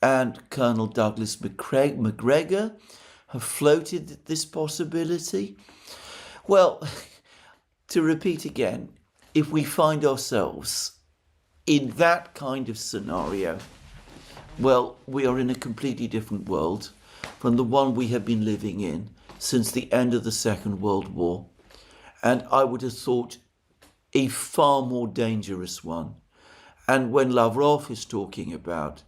and Colonel Douglas McGregor have floated this possibility. Well, to repeat again, if we find ourselves in that kind of scenario, well, we are in a completely different world from the one we have been living in since the end of the Second World War. And I would have thought a far more dangerous one. And when Lavrov is talking about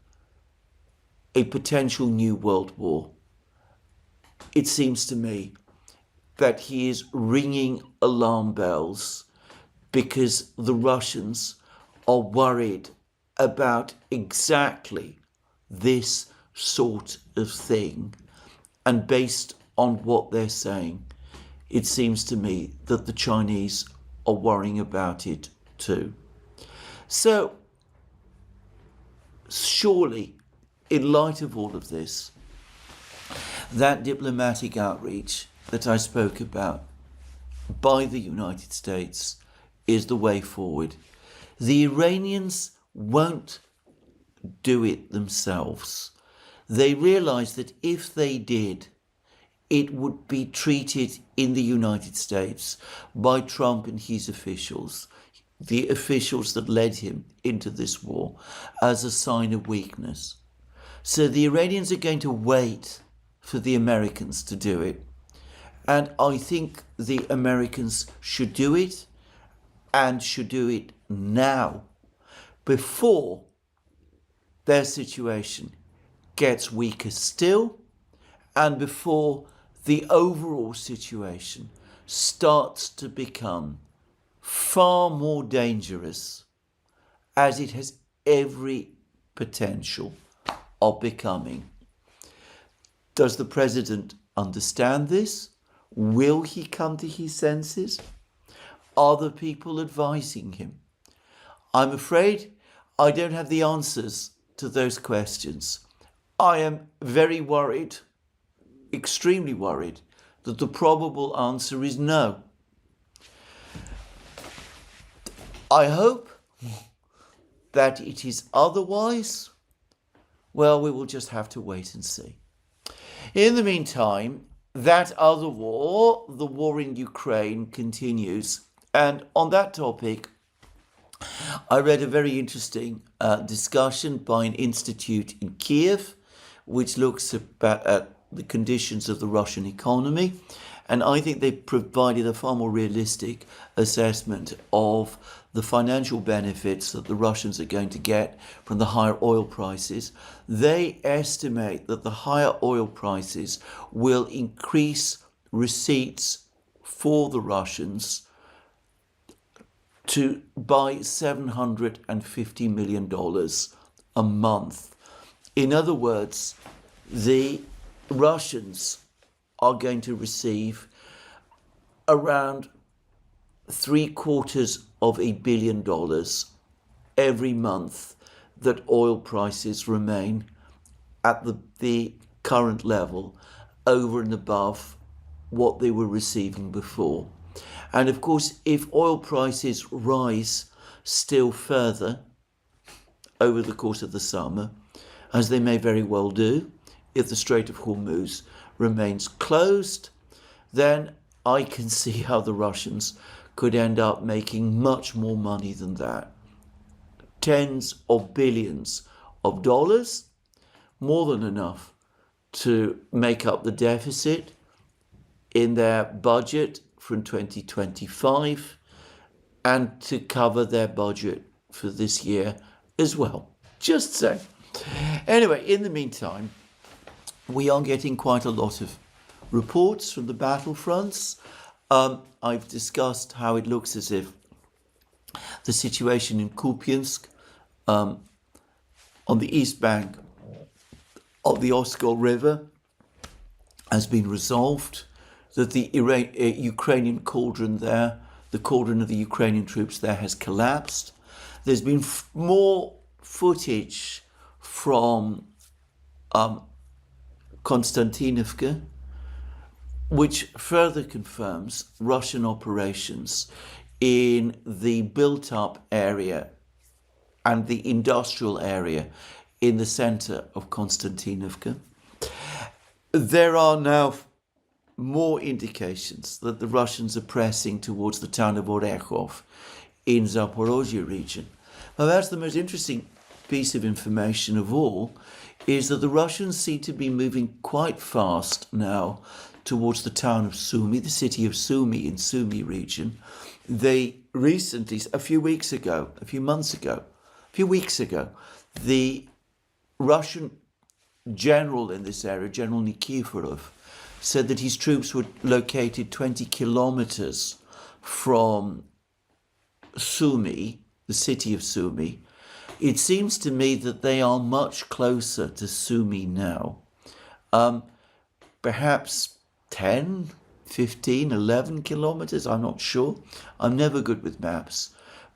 a potential new world war, it seems to me that he is ringing alarm bells because the Russians are worried about exactly this sort of thing. And based on what they're saying, it seems to me that the Chinese are worrying about it too. So, surely, in light of all of this, that diplomatic outreach that I spoke about by the United States is the way forward. The Iranians won't do it themselves. They realize that if they did, it would be treated in the United States by Trump and his officials, the officials that led him into this war, as a sign of weakness. So the Iranians are going to wait for the Americans to do it. And I think the Americans should do it, and should do it now, before their situation gets weaker still, and before the overall situation starts to become far more dangerous, as it has every potential of becoming. Does the president understand this? Will he come to his senses? Are the people advising him? I'm afraid I don't have the answers to those questions. I am very worried, extremely worried, that the probable answer is no. I hope that it is otherwise. Well, we will just have to wait and see. In the meantime, that other war, the war in Ukraine, continues. And on that topic, I read a very interesting discussion by an institute in Kiev, which looks at the conditions of the Russian economy. And I think they provided a far more realistic assessment of the financial benefits that the Russians are going to get from the higher oil prices. They estimate that the higher oil prices will increase receipts for the Russians by $750 million a month. In other words, the Russians are going to receive around $750 million every month that oil prices remain at the current level, over and above what they were receiving before. And of course, if oil prices rise still further over the course of the summer, as they may very well do, if the Strait of Hormuz remains closed, then I can see how the Russians could end up making much more money than that. Tens of billions of dollars, more than enough to make up the deficit in their budget from 2025 and to cover their budget for this year as well. Just saying. Anyway, in the meantime, we are getting quite a lot of reports from the battlefronts. I've discussed how it looks as if the situation in Kupiansk, on the east bank of the Oskol River, has been resolved, that the Ukrainian cauldron there, the cauldron of the Ukrainian troops there, has collapsed. There's been more footage from Konstantinovka, which further confirms Russian operations in the built-up area and the industrial area in the center of Konstantinovka. There are now more indications that the Russians are pressing towards the town of Orekhov in Zaporozhye region. Now, that's the most interesting piece of information of all, is that the Russians seem to be moving quite fast now towards the town of Sumy, the city of Sumy in Sumy region. They recently, a few months ago, few weeks ago, the Russian general in this area, General Nikiforov, said that his troops were located 20 kilometers from Sumy, the city of Sumy. It seems to me that they are much closer to Sumy now. Perhaps 10, 15, 11 kilometers, I'm not sure. I'm never good with maps.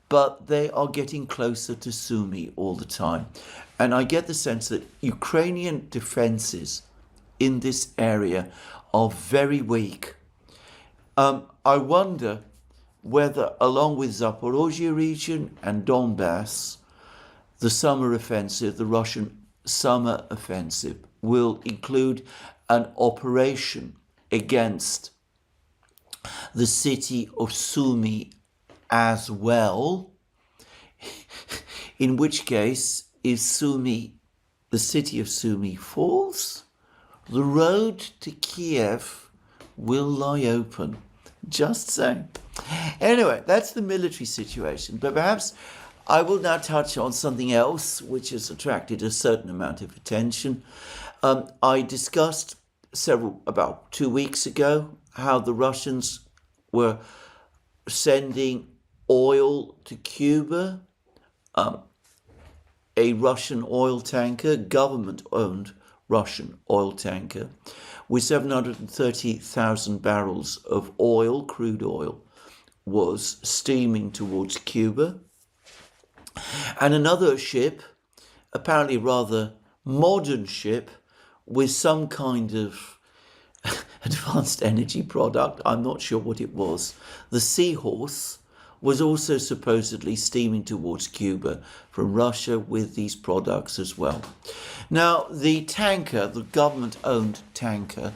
But they are getting closer to Sumy all the time. And I get the sense that Ukrainian defenses in this area are very weak. I wonder whether, along with Zaporozhye region and Donbass, the summer offensive, the Russian summer offensive, will include an operation against the city of Sumy as well, in which case, if Sumy, the city of Sumy, falls, the road to Kiev will lie open. Just saying. Anyway, that's the military situation. But perhaps I will now touch on something else which has attracted a certain amount of attention. I discussed about 2 weeks ago, how the Russians were sending oil to Cuba, a Russian oil tanker, government-owned Russian oil tanker, with 730,000 barrels of oil, crude oil, was steaming towards Cuba. And another ship, apparently rather modern ship, with some kind of advanced energy product, I'm not sure what it was, the Seahorse, was also supposedly steaming towards Cuba from Russia with these products as well. Now, the tanker, the government-owned tanker,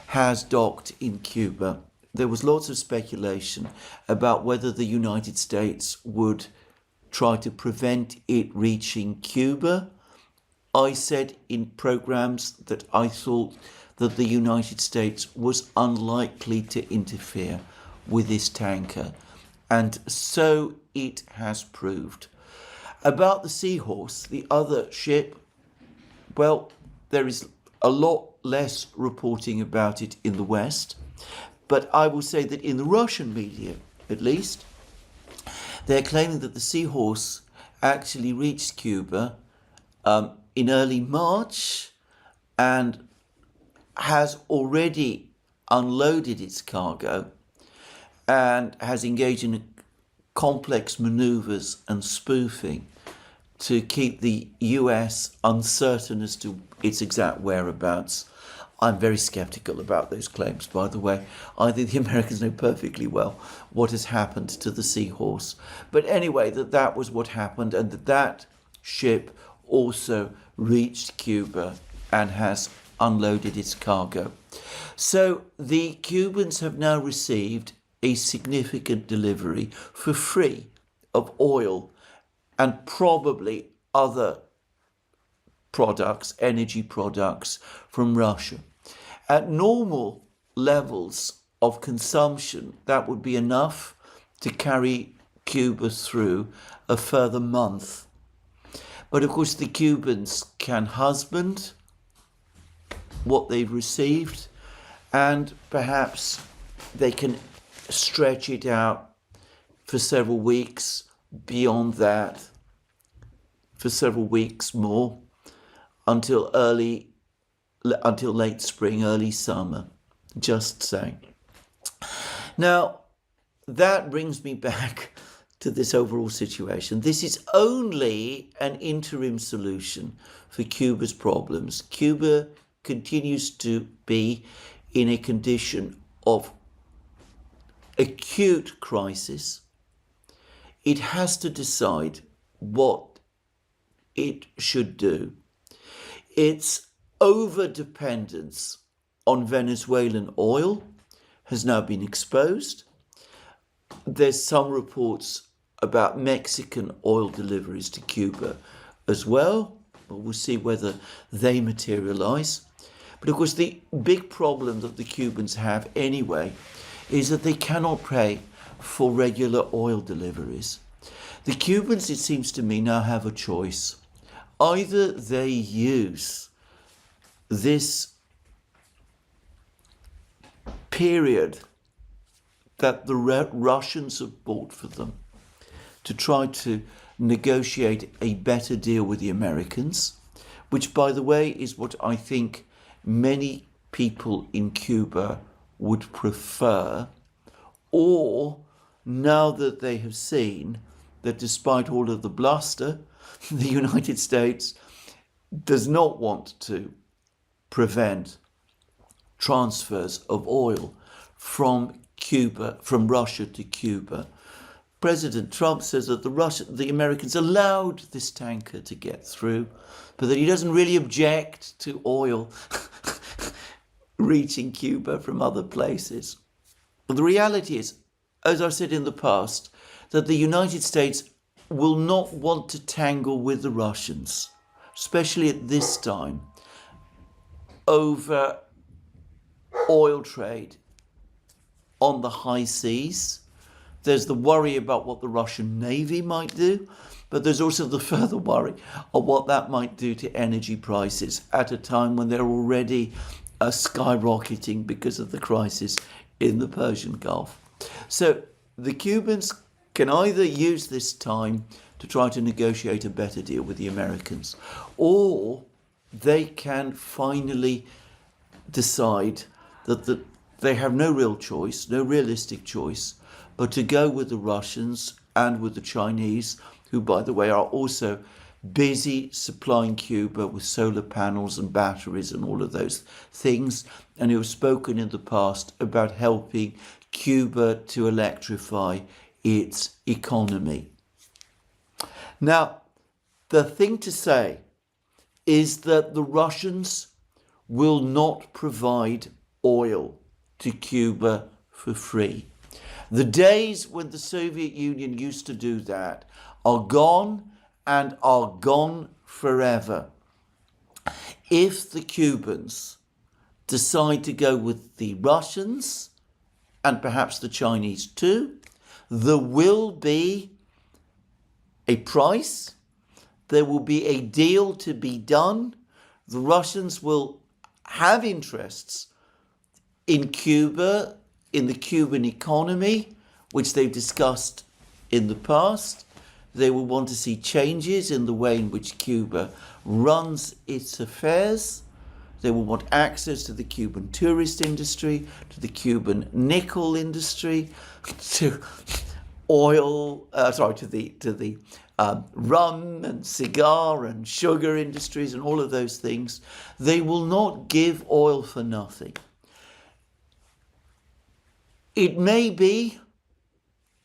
has docked in Cuba. There was lots of speculation about whether the United States would try to prevent it reaching Cuba. I said in programs that I thought that the United States was unlikely to interfere with this tanker. And so it has proved. About the Seahorse, the other ship, well, there is a lot less reporting about it in the West. But I will say that in the Russian media, at least, they're claiming that the Seahorse actually reached Cuba in early March and has already unloaded its cargo and has engaged in complex maneuvers and spoofing to keep the US uncertain as to its exact whereabouts. I'm very skeptical about those claims, by the way. I think the Americans know perfectly well what has happened to the Seahorse. But anyway, that was what happened, and that ship also reached Cuba and has unloaded its cargo. So the Cubans have now received a significant delivery for free of oil and probably other products, energy products from Russia. At normal levels of consumption, that would be enough to carry Cuba through a further month. But of course, the Cubans can husband what they've received, and perhaps they can stretch it out for several weeks, beyond that, for several weeks more, until late spring, early summer. Just saying. Now, that brings me back to this overall situation. This is only an interim solution for Cuba's problems. Cuba continues to be in a condition of acute crisis. It has to decide what it should do. Its over-dependence on Venezuelan oil has now been exposed. There's some reports about Mexican oil deliveries to Cuba as well. We'll see whether they materialize. But of course, the big problem that the Cubans have anyway is that they cannot pay for regular oil deliveries. The Cubans, it seems to me, now have a choice. Either they use this period that the Russians have bought for them to try to negotiate a better deal with the Americans, which, by the way, is what I think many people in Cuba would prefer, or now that they have seen that despite all of the bluster, the United States does not want to prevent transfers of oil from Russia to Cuba. President Trump says that the Americans allowed this tanker to get through, but that he doesn't really object to oil reaching Cuba from other places. But the reality is, as I've said in the past, that the United States will not want to tangle with the Russians, especially at this time, over oil trade on the high seas. There's the worry about what the Russian Navy might do, but there's also the further worry of what that might do to energy prices at a time when they're already skyrocketing because of the crisis in the Persian Gulf. So the Cubans can either use this time to try to negotiate a better deal with the Americans, or they can finally decide that they have no real choice, no realistic choice, but to go with the Russians and with the Chinese, who, by the way, are also busy supplying Cuba with solar panels and batteries and all of those things, and who have spoken in the past about helping Cuba to electrify its economy. Now, the thing to say is that the Russians will not provide oil to Cuba for free. The days when the Soviet Union used to do that are gone, and are gone forever. If the Cubans decide to go with the Russians, and perhaps the Chinese too, there will be a price, there will be a deal to be done. The Russians will have interests in Cuba, in the Cuban economy, which they've discussed in the past. They will want to see changes in the way in which Cuba runs its affairs. They will want access to the Cuban tourist industry, to the Cuban nickel industry, to the rum and cigar and sugar industries and all of those things. They will not give oil for nothing. It may be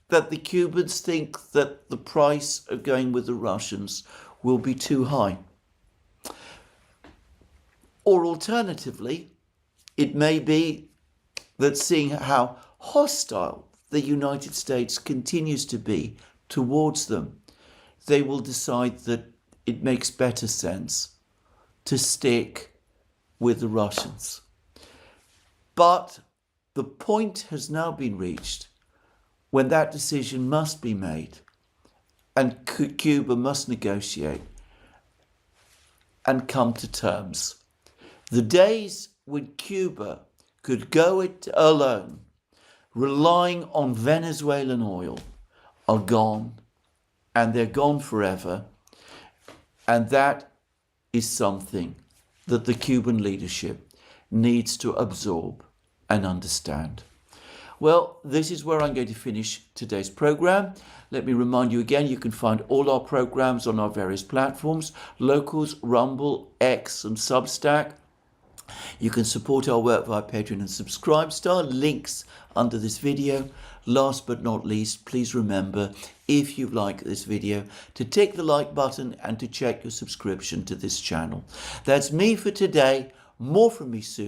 that the Cubans think that the price of going with the Russians will be too high. Or alternatively, it may be that seeing how hostile the United States continues to be towards them, they will decide that it makes better sense to stick with the Russians. But the point has now been reached when that decision must be made, and Cuba must negotiate and come to terms. The days when Cuba could go it alone, relying on Venezuelan oil, are gone, and they're gone forever. And that is something that the Cuban leadership needs to absorb and understand. Well, this is where I'm going to finish today's program. Let me remind you again, you can find all our programs on our various platforms: Locals, Rumble, X and Substack. You can support our work via Patreon and Subscribestar, links under this video. Last but not least, please remember, if you like this video, to tick the like button and to check your subscription to this channel. That's me for today. More from me soon.